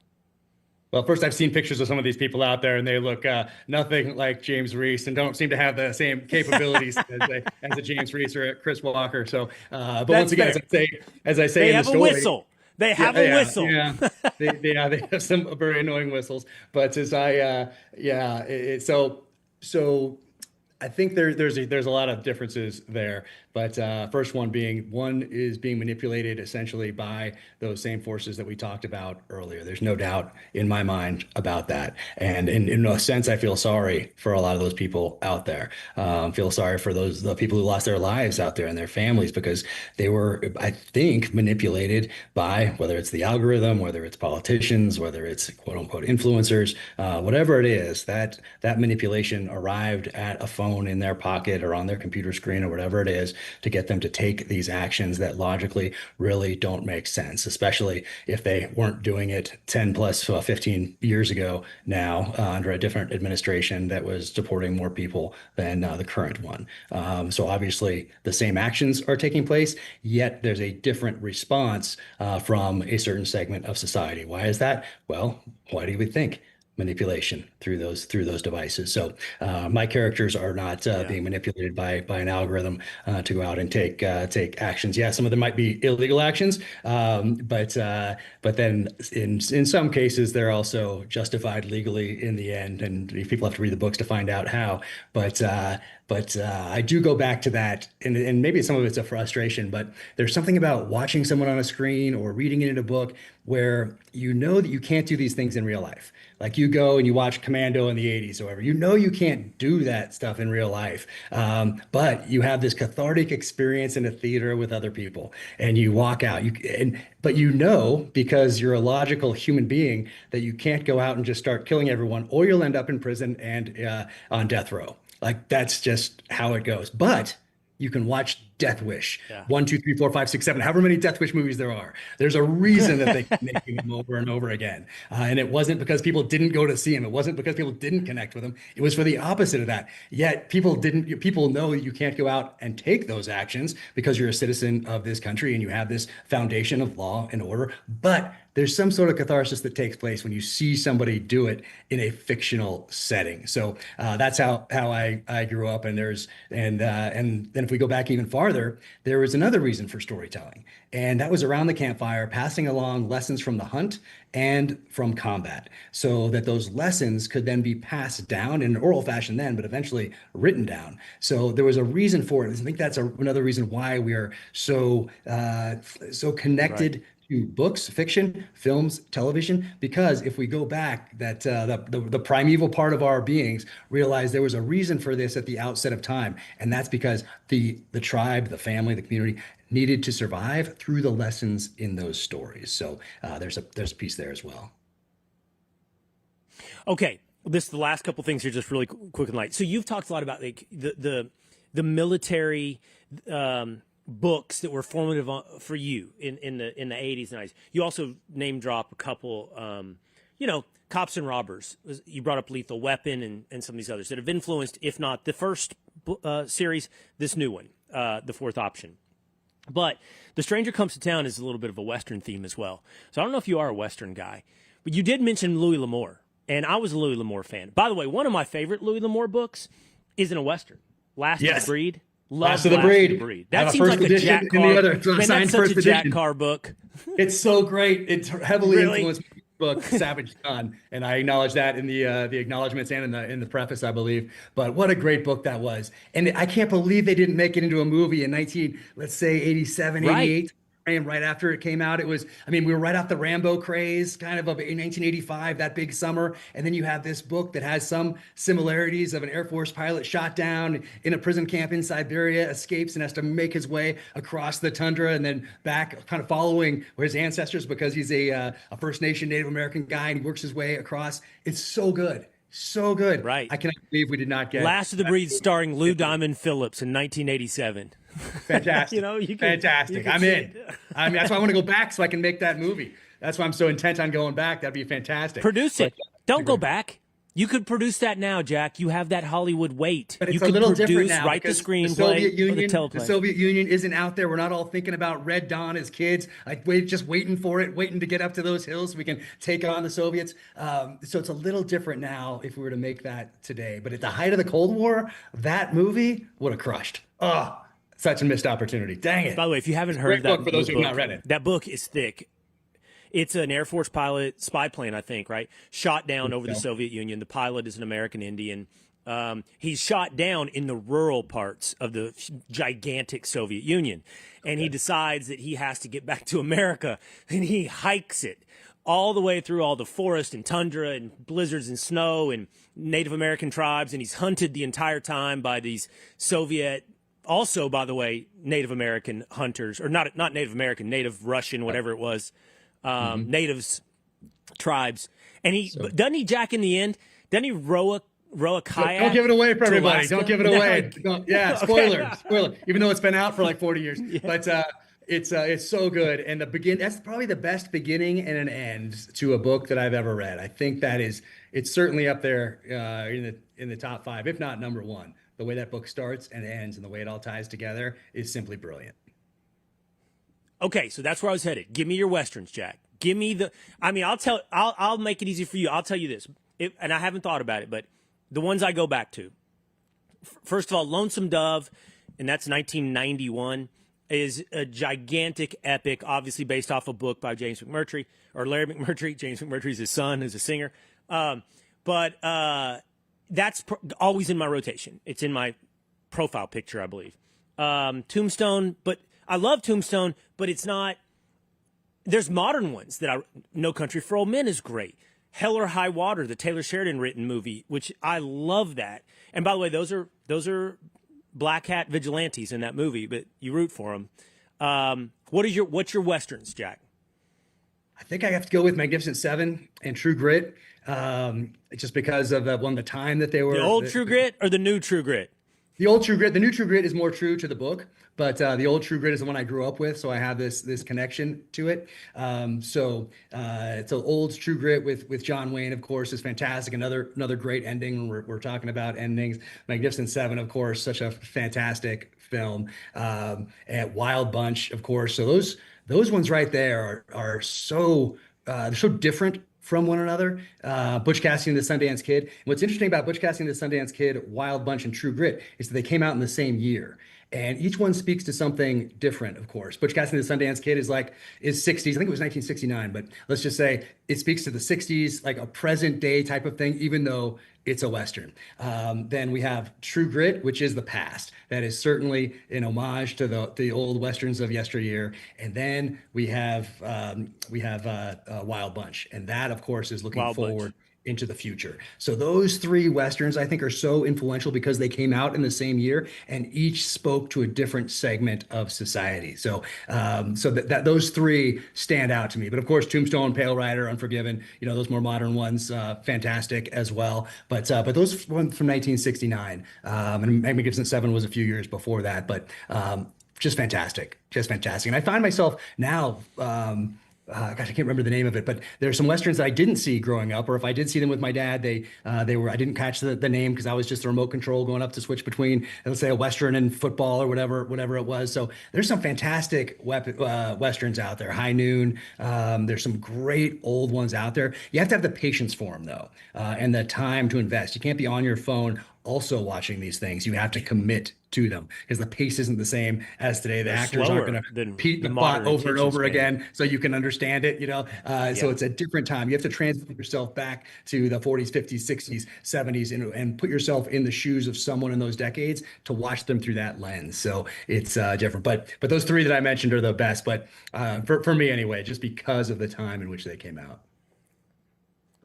Well, first, I've seen pictures of some of these people out there, and they look nothing like James Reese, and don't seem to have the same capabilities as a James Reese or a Chris Walker. So, but once again, as I say they in have the story, a whistle. They have a whistle. Yeah, they have some very annoying whistles. But as so I think there's a lot of differences there. But first one is being manipulated essentially by those same forces that we talked about earlier. There's no doubt in my mind about that. And in a sense, I feel sorry for a lot of those people out there. Feel sorry for the people who lost their lives out there and their families, because they were, I think, manipulated by, whether it's the algorithm, whether it's politicians, whether it's quote unquote influencers, whatever it is, that manipulation arrived at a phone phone in their pocket or on their computer screen or whatever it is to get them to take these actions that logically really don't make sense, especially if they weren't doing it 10 plus 15 years ago now under a different administration that was deporting more people than the current one. So obviously the same actions are taking place, yet there's a different response from a certain segment of society. Why is that? Well, why do you think? Manipulation through those devices. So my characters are not being manipulated by an algorithm to go out and take actions. Yeah, some of them might be illegal actions, but then in some cases they're also justified legally in the end, and people have to read the books to find out how. But I do go back to that, and maybe some of it's a frustration, but there's something about watching someone on a screen or reading it in a book where you know that you can't do these things in real life. Like you go and you watch Commando in the 80s or whatever, you know you can't do that stuff in real life. But you have this cathartic experience in a theater with other people and you walk out. But you know, because you're a logical human being, that you can't go out and just start killing everyone or you'll end up in prison and on death row. Like that's just how it goes. But you can watch Death Wish, 1, 2, 3, 4, 5, 6, 7, however many Death Wish movies there are. There's a reason that they keep making them over and over again. And it wasn't because people didn't go to see him. It wasn't because people didn't connect with him. It was for the opposite of that. Yet people know you can't go out and take those actions because you're a citizen of this country and you have this foundation of law and order. But there's some sort of catharsis that takes place when you see somebody do it in a fictional setting. So that's how I grew up. And then if we go back even farther, there was another reason for storytelling, and that was around the campfire, passing along lessons from the hunt and from combat, so that those lessons could then be passed down in an oral fashion then, but eventually written down. So there was a reason for it. I think that's another reason why we are so connected to books, fiction, films, television, because if we go back, that the primeval part of our beings realized there was a reason for this at the outset of time, and that's because the tribe, the family, the community needed to survive through the lessons in those stories. So there's a piece there as well. Okay, the last couple things here, just really quick and light. So you've talked a lot about like the military. Books that were formative for you in the 80s and 90s. You also name drop a couple, Cops and Robbers. You brought up Lethal Weapon and some of these others that have influenced, if not the first series, this new one, the fourth option. But The Stranger Comes to Town is a little bit of a Western theme as well. So I don't know if you are a Western guy, but you did mention Louis L'Amour, and I was a Louis L'Amour fan. By the way, one of my favorite Louis L'Amour books isn't a Western. Last of the Breed. Last of the Breed. That seems like a Jack Carr. In the other, so that's such a Jack Carr book. It's so great. It's heavily influenced by the book Savage Son, and I acknowledge that in the acknowledgments and in the preface, I believe. But what a great book that was, and I can't believe they didn't make it into a movie in 87, 88. And right after it came out, it was, we were right off the Rambo craze kind of in 1985, that big summer. And then you have this book that has some similarities of an Air Force pilot shot down in a prison camp in Siberia, escapes and has to make his way across the tundra and then back, kind of following his ancestors because he's a First Nation Native American guy and he works his way across. It's so good. So good. Right. I cannot believe we did not get Last of the Breed starring Lou Diamond Phillips in 1987. Fantastic. Fantastic. I'm in. That's why I want to go back so I can make that movie. That's why I'm so intent on going back. That'd be fantastic. Produce it. Don't go back. You could produce that now, Jack. You have that Hollywood weight. But it's you a could little produce, different now. Write the screenplay or the teleplay. The Soviet Union isn't out there. We're not all thinking about Red Dawn as kids, just waiting for it, waiting to get up to those hills so we can take on the Soviets. So it's a little different now if we were to make that today. But at the height of the Cold War, that movie would have crushed. Oh, such a missed opportunity. Dang it. By the way, if you haven't heard that book, for those who have not read it, that book is thick. It's an Air Force pilot, spy plane, I think, right? Shot down over the Soviet Union. The pilot is an American Indian. He's shot down in the rural parts of the gigantic Soviet Union. And he decides that he has to get back to America. And he hikes it all the way through all the forest and tundra and blizzards and snow and Native American tribes. And he's hunted the entire time by these Soviet, also, by the way, Native American hunters. Or not Native American, Native Russian, whatever it was. Natives, tribes, and doesn't he, Jack, in the end, doesn't he row row a kayak. Don't give it away for to everybody. Alaska? Don't give it No, away. Yeah, spoiler, okay. spoiler. Even though it's been out for like 40 years, but it's so good. And that's probably the best beginning and an end to a book that I've ever read. I think it's certainly up there in the top five, if not number one. The way that book starts and ends and the way it all ties together is simply brilliant. Okay, so that's where I was headed. Give me your Westerns, Jack. Give me I'll make it easy for you. I'll tell you this, and I haven't thought about it, but the ones I go back to, first of all, Lonesome Dove, and that's 1991, is a gigantic epic, obviously based off a book by James McMurtry, or Larry McMurtry. James McMurtry's his son, who's a singer. But that's always in my rotation. It's in my profile picture, I believe. Tombstone, but I love Tombstone, but it's not. There's modern ones that No Country for Old Men is great. Hell or High Water, the Taylor Sheridan written movie, which I love that. And by the way, those are black hat vigilantes in that movie, but you root for them. What's your Westerns, Jack? I think I have to go with Magnificent Seven and True Grit, just because of the time that they were. The old True Grit or the new True Grit? The old True Grit. The new True Grit is more true to the book, but the old True Grit is the one I grew up with, so I have this connection to it. So old True Grit with John Wayne, of course, is fantastic. Another great ending. We're talking about endings. Magnificent Seven, of course, such a fantastic film. And Wild Bunch, of course. So those ones right there are so they're so different from one another. Butch Cassidy and the Sundance Kid. And what's interesting about Butch Cassidy and the Sundance Kid, Wild Bunch, and True Grit is that they came out in the same year. And each one speaks to something different, of course. Butch Cassidy and the Sundance Kid is 60s. I think it was 1969, but let's just say it speaks to the 60s, like a present day type of thing, even though it's a Western. Then we have True Grit, which is the past. That is certainly an homage to the old Westerns of yesteryear. And then we have Wild Bunch. And that, of course, is looking forward into the future. So those three Westerns, I think, are so influential because they came out in the same year and each spoke to a different segment of society. So that those three stand out to me. But of course, Tombstone, Pale Rider, Unforgiven, those more modern ones, fantastic as well. But those ones from 1969, and Magnificent Seven was a few years before that, but just fantastic. And I find myself now, gosh, I can't remember the name of it, but there's some Westerns that I didn't see growing up, or if I did see them with my dad, I didn't catch the name because I was just a remote control going up to switch between, let's say, a Western and football or whatever it was. So there's some fantastic Westerns out there. High Noon. There's some great old ones out there. You have to have the patience for them though, and the time to invest. You can't be on your phone also watching these things. You have to commit to them because the pace isn't the same as today. The actors aren't going to repeat the plot over and over again so you can understand it, So it's a different time. You have to transport yourself back to the 40s, 50s, 60s, 70s and put yourself in the shoes of someone in those decades to watch them through that lens. So it's different. But those three that I mentioned are the best. But for me anyway, just because of the time in which they came out.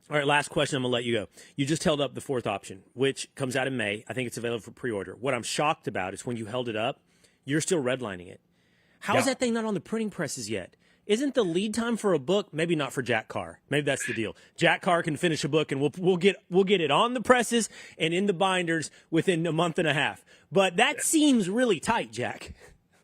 All right, last question. I'm going to let you go. You just held up the fourth option, which comes out in May. I think it's available for pre-order. What I'm shocked about is when you held it up, you're still redlining it. How is that thing not on the printing presses yet? Isn't the lead time for a book, maybe not for Jack Carr. Maybe that's the deal. Jack Carr can finish a book and we'll get it on the presses and in the binders within a month and a half. But that seems really tight, Jack.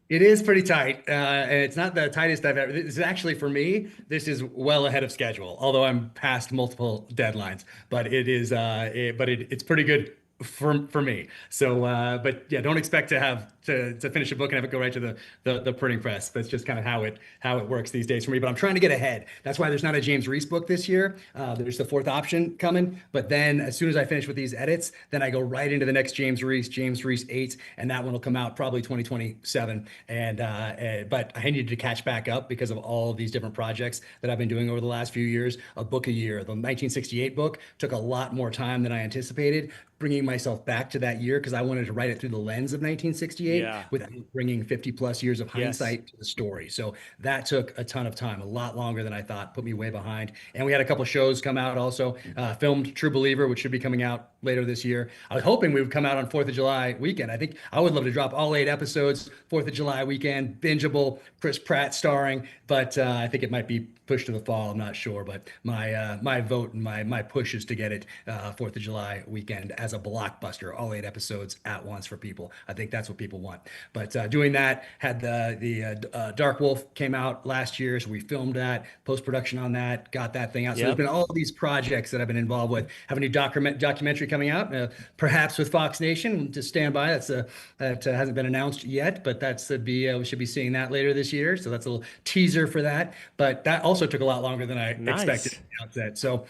It is pretty tight, and it's not the tightest I've ever. This is actually, for me, this is well ahead of schedule. Although I'm past multiple deadlines, but it is. It's pretty good for me. So, but yeah, don't expect to have to finish a book and have it go right to the printing press. That's just kind of how it works these days for me. But I'm trying to get ahead. That's why there's not a James Reese book this year. There's the fourth option coming. But then as soon as I finish with these edits, then I go right into the next James Reese 8, and that one will come out probably 2027. But I needed to catch back up because of all of these different projects that I've been doing over the last few years. A book a year. The 1968 book took a lot more time than I anticipated, bringing myself back to that year because I wanted to write it through the lens of 1968. create Yeah. without bringing 50 plus years of Yes. hindsight to the story. So that took a ton of time, a lot longer than I thought, put me way behind. And we had a couple shows come out also, filmed True Believer, which should be coming out later this year. I was hoping we would come out on 4th of July weekend. I think I would love to drop all 8 episodes, 4th of July weekend, bingeable, Chris Pratt starring, but I think it might be pushed to the fall. I'm not sure, but my vote and my push is to get it 4th of July weekend as a blockbuster, all 8 episodes at once for people. I think that's what people want. But doing that, had the Dark Wolf came out last year, so we filmed that, post-production on that, got that thing out. So Yep. there's been all these projects that I've been involved with. Have a new documentary coming out, perhaps with Fox Nation. To stand by, that hasn't been announced yet, but we should be seeing that later this year. So that's a little teaser for that. But that also took a lot longer than I expected at the outset. So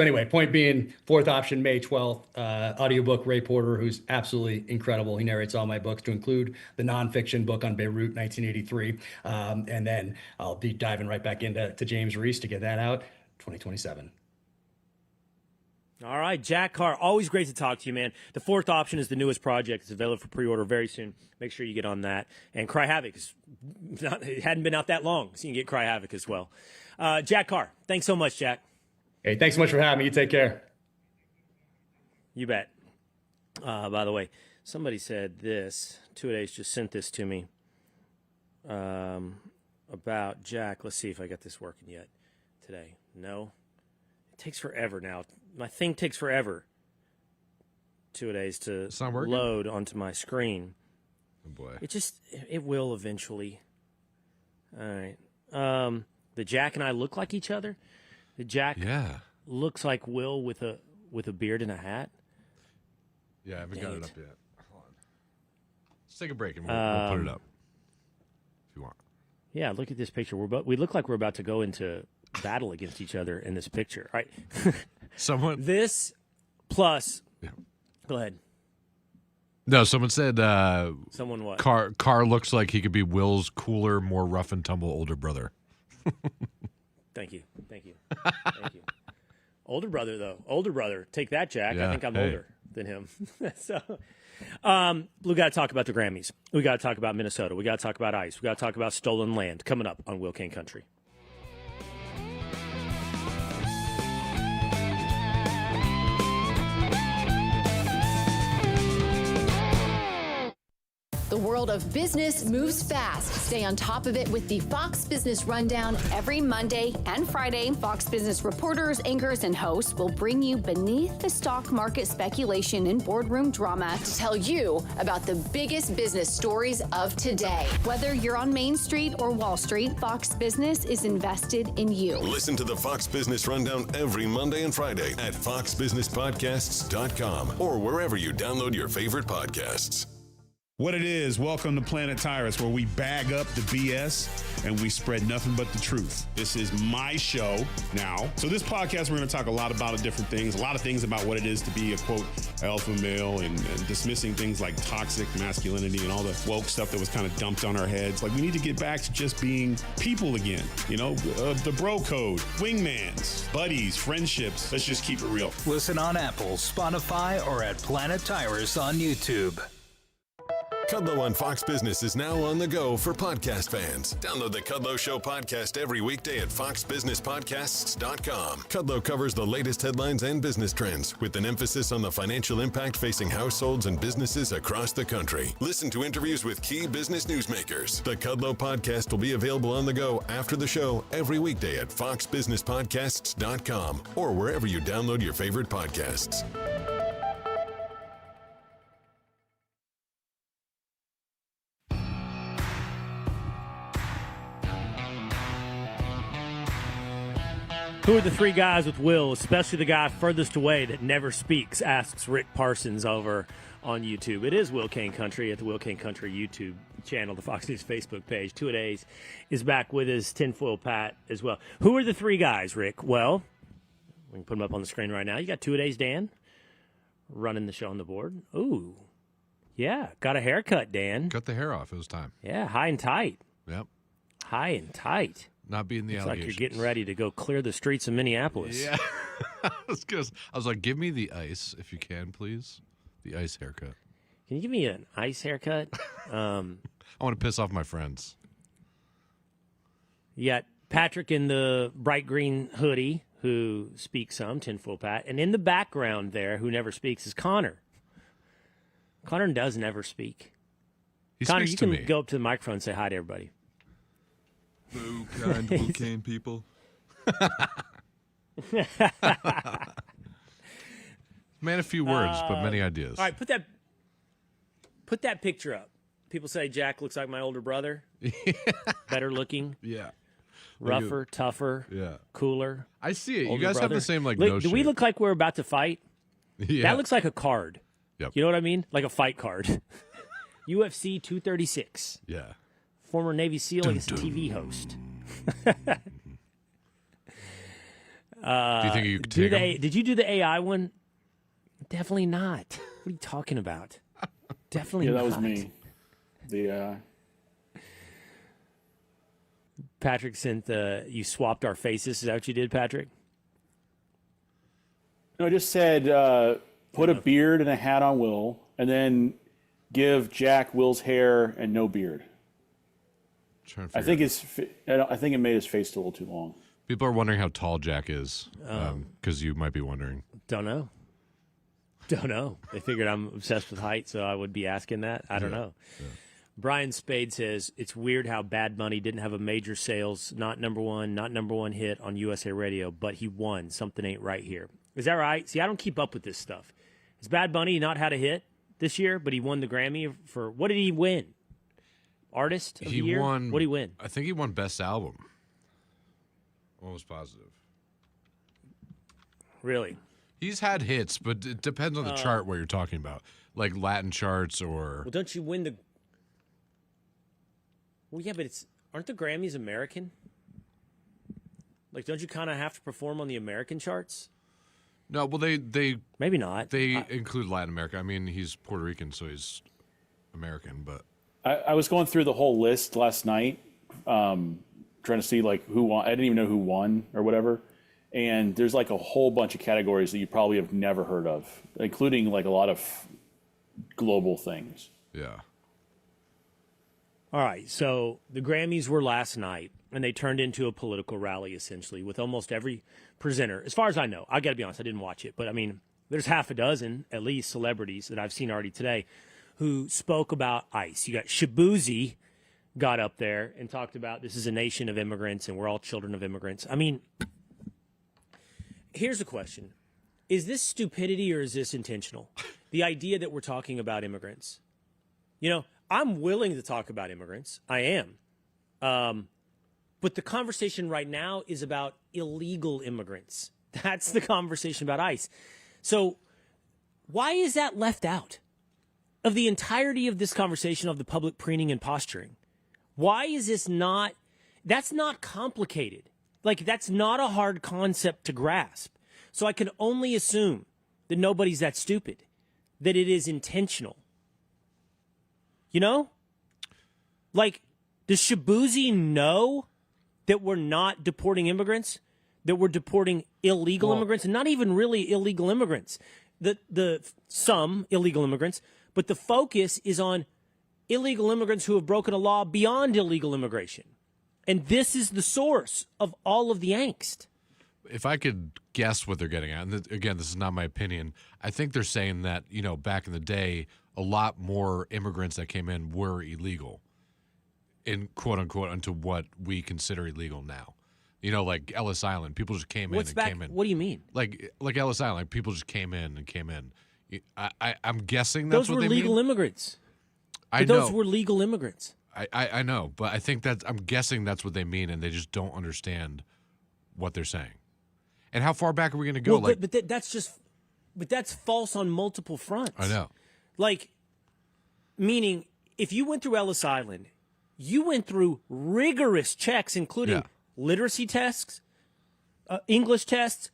anyway, point being, 4th option, May 12th, audiobook, Ray Porter, who's absolutely incredible. He narrates all my books, to include the nonfiction book on Beirut, 1983. And then I'll be diving right back into James Reese to get that out 2027. All right, Jack Carr, always great to talk to you, man. The 4th option is the newest project. It's available for pre-order very soon. Make sure you get on that. And Cry Havoc, it hadn't been out that long, so you can get Cry Havoc as well. Jack Carr, thanks so much, Jack. Hey, thanks so much for having me. You take care. You bet. By the way, somebody said this. 2 Days just sent this to me about Jack. Let's see if I got this working yet today. No. It takes forever now. My thing takes forever. 2 days to load onto my screen. Oh boy. It will eventually. All right. The Jack and I look like each other. The Jack looks like Will with a beard and a hat. Yeah, I haven't got it up yet. Hold on. Let's take a break and we'll put it up if you want. Yeah, look at this picture. We look like we're about to go into battle against each other in this picture. All right. This plus. Yeah. Go ahead. No, someone said. Someone what? Carr looks like he could be Will's cooler, more rough and tumble older brother. Thank you. Older brother, though. Older brother. Take that, Jack. I think I'm older than him. So, we got to talk about the Grammys. We got to talk about Minnesota. We got to talk about ICE. We got to talk about stolen land coming up on Will Cain Country. The world of business moves fast. Stay on top of it with the Fox Business Rundown every Monday and Friday. Fox Business reporters, anchors, and hosts will bring you beneath the stock market speculation and boardroom drama to tell you about the biggest business stories of today. Whether you're on Main Street or Wall Street, Fox Business is invested in you. Listen to the Fox Business Rundown every Monday and Friday at foxbusinesspodcasts.com or wherever you download your favorite podcasts. What it is, welcome to Planet Tyrus, where we bag up the BS and we spread nothing but the truth. This is my show now. So this podcast, we're going to talk a lot about different things, a lot of things about what it is to be a, quote, alpha male and dismissing things like toxic masculinity and all the woke stuff that was kind of dumped on our heads. Like, we need to get back to just being people again, you know, the bro code, wingmans, buddies, friendships. Let's just keep it real. Listen on Apple, Spotify, or at Planet Tyrus on YouTube. Kudlow on Fox Business is now on the go for podcast fans. Download the Kudlow Show podcast every weekday at foxbusinesspodcasts.com. Kudlow covers the latest headlines and business trends with an emphasis on the financial impact facing households and businesses across the country. Listen to interviews with key business newsmakers. The Kudlow podcast will be available on the go after the show every weekday at foxbusinesspodcasts.com or wherever you download your favorite podcasts. Who are the 3 guys with Will, especially the guy furthest away that never speaks, asks Rick Parsons over on YouTube. It is Will Cain Country at the Will Cain Country YouTube channel, the Fox News Facebook page. 2 Days is back with us, Tinfoil Pat as well. Who are the 3 guys, Rick? Well, we can put them up on the screen right now. You got 2 Days Dan running the show on the board. Ooh, yeah, got a haircut, Dan. Cut the hair off. It was time. Yeah, high and tight. Yep. High and tight. Not being the It's allegations. like you're getting ready to go clear the streets of Minneapolis. Yeah. I was like, give me the ice if you can, please. The ice haircut. Can you give me an ice haircut? I want to piss off my friends. You got Patrick in the bright green hoodie, who speaks some, tinfoil Pat. And in the background there, who never speaks, is Connor. Connor does never speak. Connor, you can go up to the microphone and say hi to everybody. Boo, kind, boo, cane people. Man, a few words, but many ideas. All right, put that picture up. People say Jack looks like my older brother. Better looking. Yeah. Rougher, tougher, cooler. I see it. You older guys brother. have the same, like, look, nose do we shape. look like we're about to fight? Yeah. That looks like a card. Yep. You know what I mean? Like a fight card. UFC 236. Yeah. Former Navy SEAL, I guess, TV host. Do you think you could take him? Did you do the AI one? Definitely not. What are you talking about? Definitely not. Yeah, that was me. Patrick sent you swapped our faces. Is that what you did, Patrick? No, I just said put a beard and a hat on Will, and then give Jack Will's hair and no beard. I think it made his face a little too long. People are wondering how tall Jack is, because you might be wondering. Don't know. They figured I'm obsessed with height, so I would be asking that. I don't know. Yeah. Brian Spade says, it's weird how Bad Bunny didn't have a major sales, not number one hit on USA Radio, but he won. Something ain't right here. Is that right? See, I don't keep up with this stuff. Has Bad Bunny not had a hit this year, but he won the Grammy for, what did he win? Artist of the year? What did he win? I think he won Best Album. Almost positive. Really? He's had hits, but it depends on the chart what you're talking about. Like Latin charts or... Well, don't you win the... Well, yeah, but aren't the Grammys American? Like, don't you kind of have to perform on the American charts? No, well, they maybe not. They include Latin America. I mean, he's Puerto Rican, so he's American, but... I was going through the whole list last night, trying to see, like, who won. I didn't even know who won or whatever. And there's, like, a whole bunch of categories that you probably have never heard of, including, like, a lot of global things. Yeah. All right, so the Grammys were last night, and they turned into a political rally, essentially, with almost every presenter. As far as I know, I got to be honest, I didn't watch it, but, I mean, there's half a dozen, at least, celebrities that I've seen already today who spoke about ICE. You got Shabuzi got up there and talked about this is a nation of immigrants, and we're all children of immigrants. I mean, here's the question. Is this stupidity or is this intentional? The idea that we're talking about immigrants. You know, I'm willing to talk about immigrants. I am. But the conversation right now is about illegal immigrants. That's the conversation about ICE. So why is that left out of the entirety of this conversation of the public preening and posturing? Why is this not, that's not complicated. Like, that's not a hard concept to grasp. So I can only assume that nobody's that stupid, that it is intentional. You know? Like, does Shabuzi know that we're not deporting immigrants? That we're deporting illegal immigrants? And not even really illegal immigrants. Some illegal immigrants. But the focus is on illegal immigrants who have broken a law beyond illegal immigration. And this is the source of all of the angst. If I could guess what they're getting at, and again, this is not my opinion, I think they're saying that, you know, back in the day, a lot more immigrants that came in were illegal, in quote unquote, into what we consider illegal now. You know, like Ellis Island, people just came in. What do you mean? Like Ellis Island, like people just came in. I'm guessing that's those what were they legal mean. Immigrants. I know. Those were legal immigrants. I know, but I think I'm guessing that's what they mean, and they just don't understand what they're saying. And how far back are we going to go? Well, but that's false on multiple fronts. I know. Like, meaning, if you went through Ellis Island, you went through rigorous checks, including literacy tests, English tests,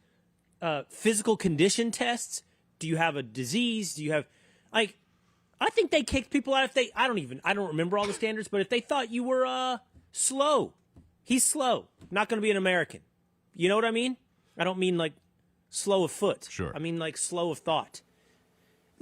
physical condition tests. Do you have a disease? Do you have, like, I think they kicked people out if they, I don't remember all the standards, but if they thought you were slow, he's slow, not going to be an American. You know what I mean? I don't mean like slow of foot. Sure. I mean like slow of thought.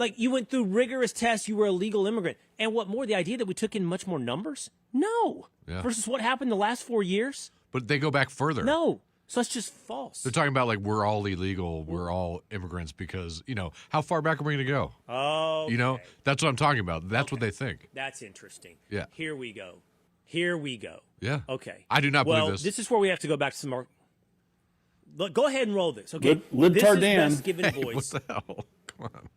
Like, you went through rigorous tests, you were a legal immigrant. And what more, the idea that we took in much more numbers? No. Yeah. Versus what happened the last 4 years? But they go back further. No. So that's just false. They're talking about, like, we're all illegal, we're all immigrants because, how far back are we going to go? Oh. Okay. That's what I'm talking about. That's what they think. That's interesting. Yeah. Here we go. Yeah. Okay. I do not believe this. Well, this is where we have to go back to some more. Look, go ahead and roll this. Okay. Libtard Dan. This is Best Given Voice. What the hell? Come on.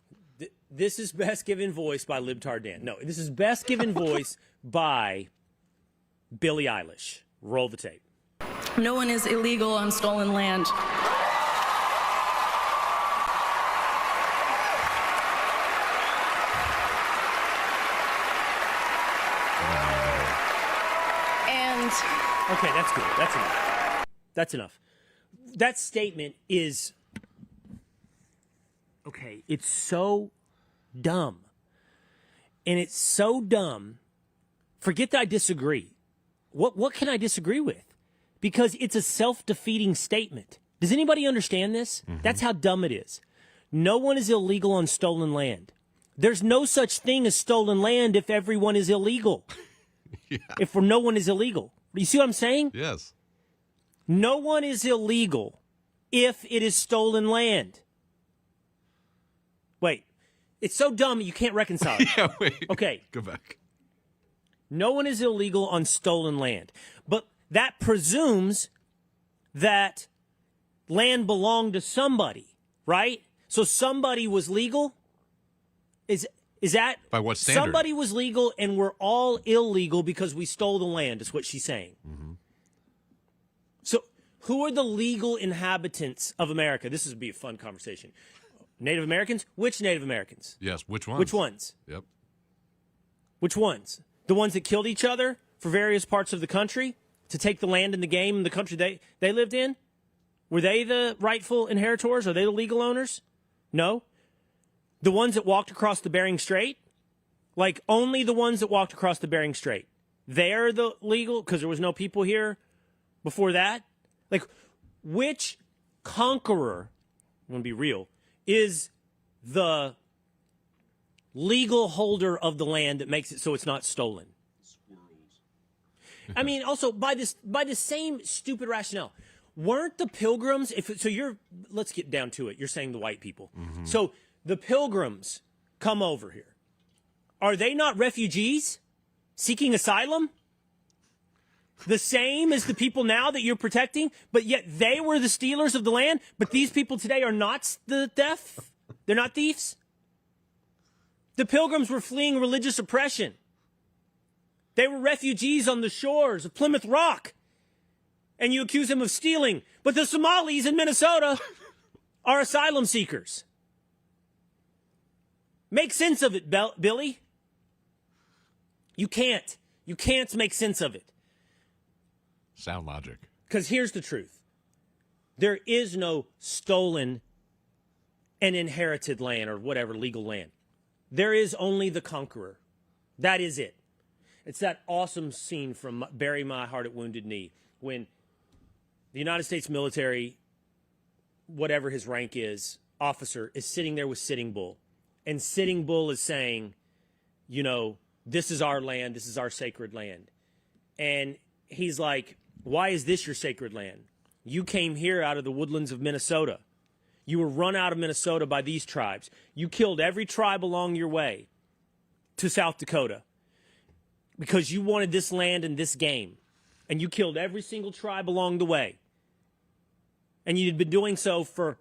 This is Best Given Voice by Libtard Dan. No, this is Best Given Voice by Billie Eilish. Roll the tape. No one is illegal on stolen land. And okay, that's good. That's enough. That's enough. That statement is okay. It's so dumb, and it's so dumb. Forget that I disagree. What can I disagree with? Because it's a self-defeating statement. Does anybody understand this? Mm-hmm. That's how dumb it is. No one is illegal on stolen land. There's no such thing as stolen land if everyone is illegal. Yeah. If no one is illegal. You see what I'm saying? Yes. No one is illegal if it is stolen land. Wait. It's so dumb you can't reconcile it. Yeah, wait. Okay. Go back. No one is illegal on stolen land. But that presumes that land belonged to somebody, right? So somebody was legal? Is that by what standard? Somebody was legal and we're all illegal because we stole the land, is what she's saying. Mm-hmm. So who are the legal inhabitants of America? This would be a fun conversation. Native Americans? Which Native Americans? Yes, which ones? Which ones? Yep. Which ones? The ones that killed each other for various parts of the country to take the land and the game in the country they lived in? Were they the rightful inheritors? Are they the legal owners? No. The ones that walked across the Bering Strait? Like, only the ones that walked across the Bering Strait. They're the legal, because there was no people here before that? Like, which conqueror, I'm going to be real, is the legal holder of the land that makes it so it's not stolen? I mean, also, by the same stupid rationale, weren't the Pilgrims, let's get down to it. You're saying the white people. Mm-hmm. So the Pilgrims come over here. Are they not refugees seeking asylum? The same as the people now that you're protecting, but yet they were the stealers of the land, but these people today are not the theft? They're not thieves? The Pilgrims were fleeing religious oppression. They were refugees on the shores of Plymouth Rock. And you accuse them of stealing. But the Somalis in Minnesota are asylum seekers. Make sense of it, Billie. You can't. You can't make sense of it. Sound logic. Because here's the truth. There is no stolen and inherited land or whatever legal land. There is only the conqueror. That is it. It's that awesome scene from Bury My Heart at Wounded Knee when the United States military, whatever his rank is, officer, is sitting there with Sitting Bull. And Sitting Bull is saying, this is our land, this is our sacred land. And he's like, why is this your sacred land? You came here out of the woodlands of Minnesota. You were run out of Minnesota by these tribes. You killed every tribe along your way to South Dakota because you wanted this land and this game. And you killed every single tribe along the way. And you'd been doing so for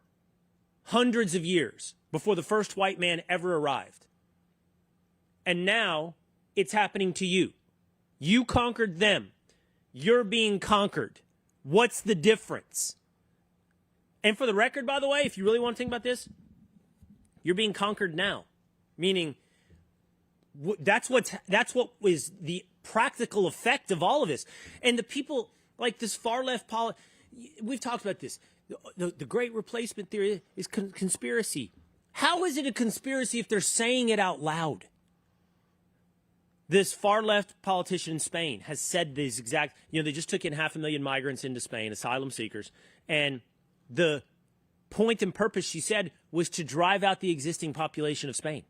hundreds of years before the first white man ever arrived. And now it's happening to you. You conquered them. You're being conquered. What's the difference? And for the record, by the way, if you really want to think about this, you're being conquered now. Meaning, that's what is the practical effect of all of this. And the people like this far left we've talked about this. The great replacement theory is conspiracy. How is it a conspiracy if they're saying it out loud? This far left politician in Spain has said these exact, they just took in 500,000 migrants into Spain, asylum seekers. And the point and purpose, she said, was to drive out the existing population of Spain.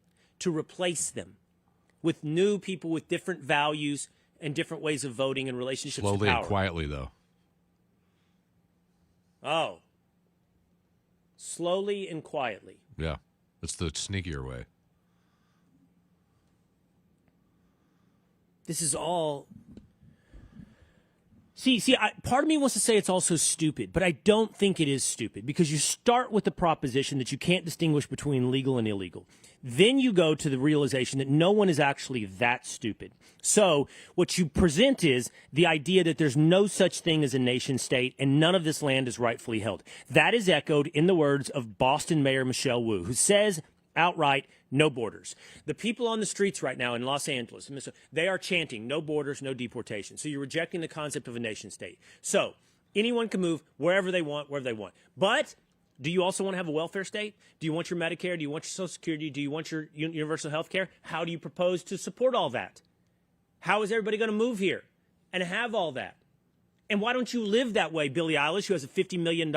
to replace them with new people with different values and different ways of voting and relationships Slowly to power. and quietly, though. Oh. Slowly and quietly. Yeah. It's the sneakier way. This is all... part of me wants to say it's also stupid, but I don't think it is stupid because you start with the proposition that you can't distinguish between legal and illegal. Then you go to the realization that no one is actually that stupid. So what you present is the idea that there's no such thing as a nation state and none of this land is rightfully held. That is echoed in the words of Boston Mayor Michelle Wu, who says outright, no borders. The people on the streets right now in Los Angeles, they are chanting, no borders, no deportation. So you're rejecting the concept of a nation state. So anyone can move wherever they want, wherever they want. But do you also want to have a welfare state? Do you want your Medicare? Do you want your Social Security? Do you want your universal health care? How do you propose to support all that? How is everybody going to move here and have all that? And why don't you live that way, Billie Eilish, who has a $50 million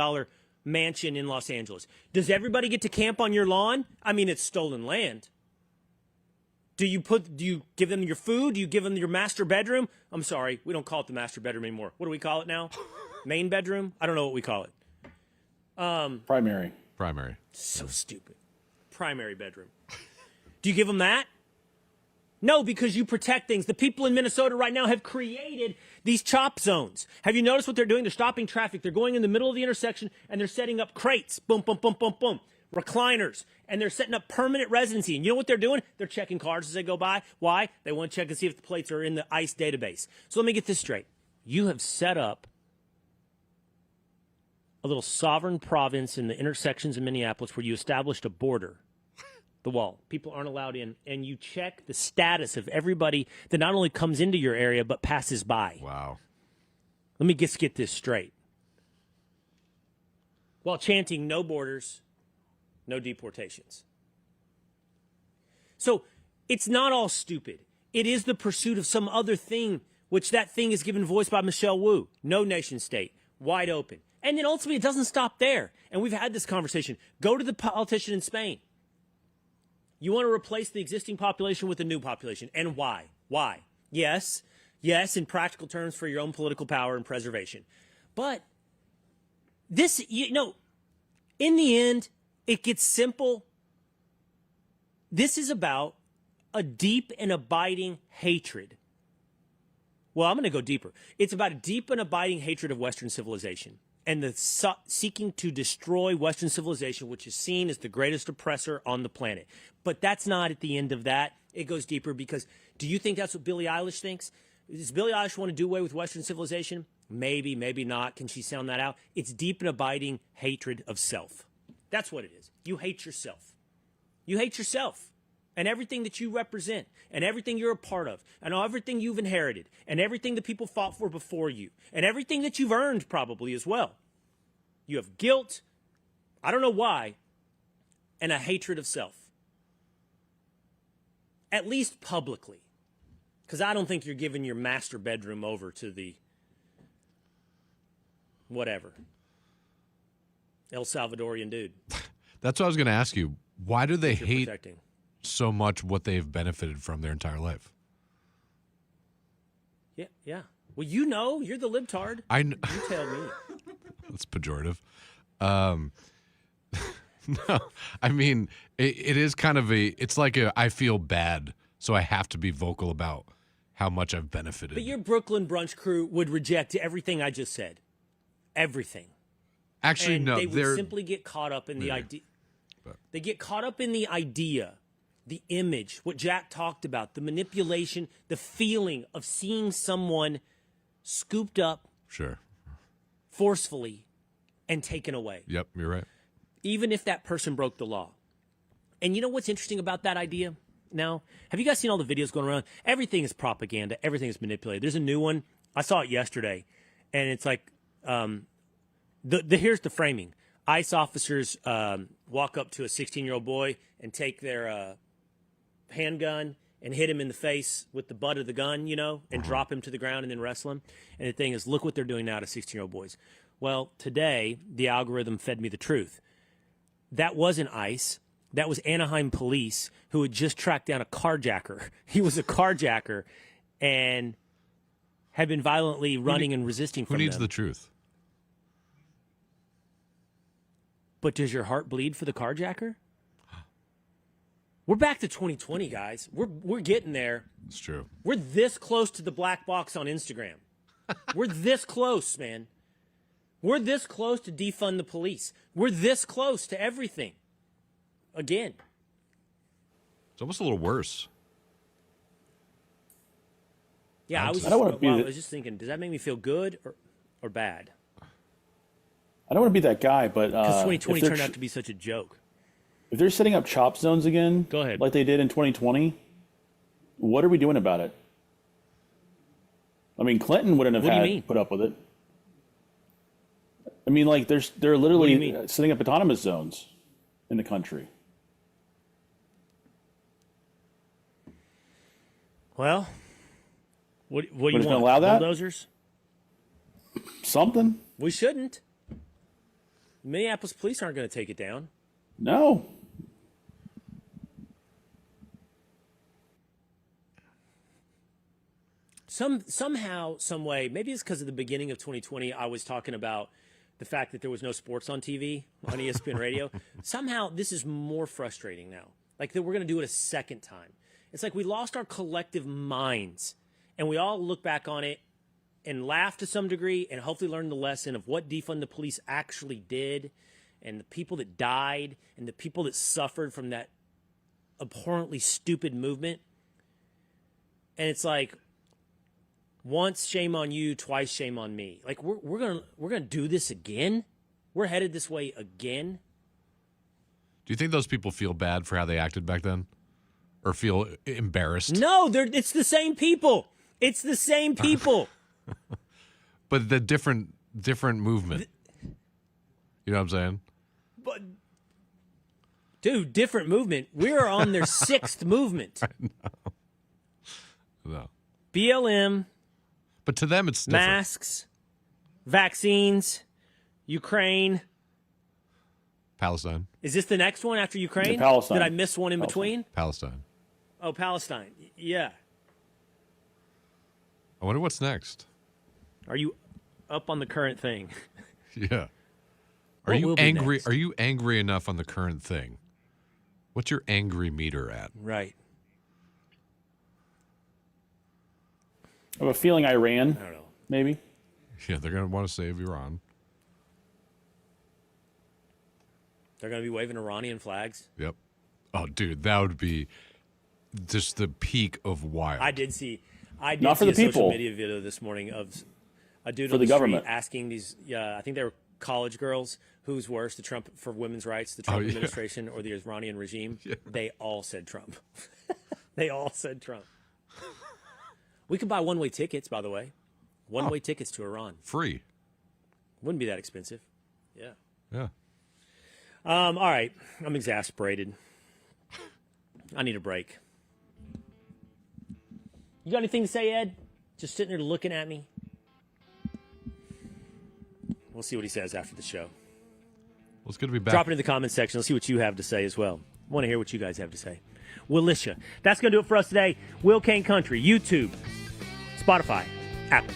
mansion in Los Angeles? Does everybody get to camp on your lawn? I mean, it's stolen land. Do you give them your food? Do you give them your master bedroom? I'm sorry, we don't call it the master bedroom anymore. What do we call it now? Main bedroom? I don't know what we call it. Primary. So stupid. Primary bedroom. Do you give them that? No, because you protect things. The people in Minnesota right now have created these chop zones. Have you noticed what they're doing? They're stopping traffic. They're going in the middle of the intersection, and they're setting up crates. Boom, boom, boom, boom, boom. Recliners. And they're setting up permanent residency. And you know what they're doing? They're checking cars as they go by. Why? They want to check and see if the plates are in the ICE database. So let me get this straight. You have set up a little sovereign province in the intersections of Minneapolis where you established a border. The wall. People aren't allowed in, and you check the status of everybody that not only comes into your area but passes by. Wow. Let me just get this straight. While chanting no borders, no deportations. So it's not all stupid. It is the pursuit of some other thing, which that thing is given voice by Michelle Wu. No nation state. Wide open. And then ultimately it doesn't stop there. And we've had this conversation. Go to the politician in Spain. You want to replace the existing population with a new population. And why? Why? Yes, in practical terms for your own political power and preservation. But this, in the end, it gets simple. This is about a deep and abiding hatred. Well, I'm going to go deeper. It's about a deep and abiding hatred of Western civilization and the seeking to destroy Western civilization, which is seen as the greatest oppressor on the planet. But that's not at the end of that. It goes deeper because do you think that's what Billie Eilish thinks? Does Billie Eilish want to do away with Western civilization? Maybe, maybe not. Can she sound that out? It's deep and abiding hatred of self. That's what it is. You hate yourself. You hate yourself and everything that you represent and everything you're a part of and everything you've inherited and everything that people fought for before you and everything that you've earned probably as well. You have guilt, I don't know why, and a hatred of self. At least publicly. Because I don't think you're giving your master bedroom over to the whatever. El Salvadorian dude. That's what I was going to ask you. Why do they hate protecting so much what they've benefited from their entire life? Yeah. Well, you're the libtard. You tell me. That's pejorative. No, I mean, it is kind of it's like I feel bad, so I have to be vocal about how much I've benefited. But your Brooklyn brunch crew would reject everything I just said. Everything. Actually, and no. They would simply get caught up in the idea. But They get caught up in the idea, the image, what Jack talked about, the manipulation, the feeling of seeing someone scooped up sure. forcefully and taken away. Yep, you're right. Even if that person broke the law. And you know what's interesting about that idea now? Have you guys seen all the videos going around? Everything is propaganda. Everything is manipulated. There's a new one. I saw it yesterday. And it's like, here's the framing. ICE officers walk up to a 16-year-old boy and take their handgun and hit him in the face with the butt of the gun, and drop him to the ground and then wrestle him. And the thing is, look what they're doing now to 16-year-old boys. Well, today, the algorithm fed me the truth. That wasn't ICE. that was Anaheim police who had just tracked down a carjacker. He was a carjacker and had been violently running and resisting from them. Who needs the truth? But does your heart bleed for the carjacker? We're back to 2020, guys. We're getting there. It's true. We're this close to the black box on Instagram. We're this close, man. We're this close to defund the police. We're this close to everything. Again. It's almost a little worse. Yeah, I was just thinking, does that make me feel good or bad? I don't want to be that guy, but because 2020 turned out to be such a joke. If they're setting up chop zones again, go ahead, like they did in 2020, what are we doing about it? I mean, Clinton wouldn't have had to put up with it. I mean, like they're literally setting up autonomous zones in the country. Well, what do you want? Allow that? Bulldozers? Something. We shouldn't. Minneapolis police aren't going to take it down. No. Somehow, some way, maybe it's because of the beginning of 2020, I was talking about the fact that there was no sports on TV, on ESPN radio. Somehow, this is more frustrating now. Like that we're going to do it a second time. It's like we lost our collective minds, and we all look back on it and laugh to some degree and hopefully learn the lesson of what defund the police actually did and the people that died and the people that suffered from that abhorrently stupid movement. And it's like, once shame on you, twice shame on me. Like we're gonna do this again? We're headed this way again? Do you think those people feel bad for how they acted back then? Or feel embarrassed? No, it's the same people. It's the same people. But the different movement. You know what I'm saying? But dude, different movement. We're on their sixth movement. I know. No. BLM. But to them, it's different. Masks, vaccines, Ukraine. Palestine. Is this the next one after Ukraine? Yeah, Palestine. Did I miss one in between? Palestine. Oh, Palestine. Yeah. I wonder what's next. Are you up on the current thing? Yeah. Are you angry? Are you angry enough on the current thing? What's your angry meter at? Right. I have a feeling Iran. I don't know. Maybe. Yeah, they're going to want to save Iran. They're going to be waving Iranian flags. Yep. Oh, dude, that would be just the peak of wild. I did see Not for a the people. social media video this morning of a dude For on the the government. street asking these, I think they were college girls, who's worse, the Trump for women's rights, the Trump administration, or the Iranian regime? Yeah. They all said Trump. They all said Trump. We could buy one-way tickets, by the way. One-way tickets to Iran. Free. Wouldn't be that expensive. Yeah. Yeah. All right. I'm exasperated. I need a break. You got anything to say, Ed? Just sitting there looking at me? We'll see what he says after the show. Well, it's good to be back. Drop it in the comments section. Let's see what you have to say as well. I want to hear what you guys have to say. Willisha. That's going to do it for us today. Will Cain Country, YouTube, Spotify, Apple.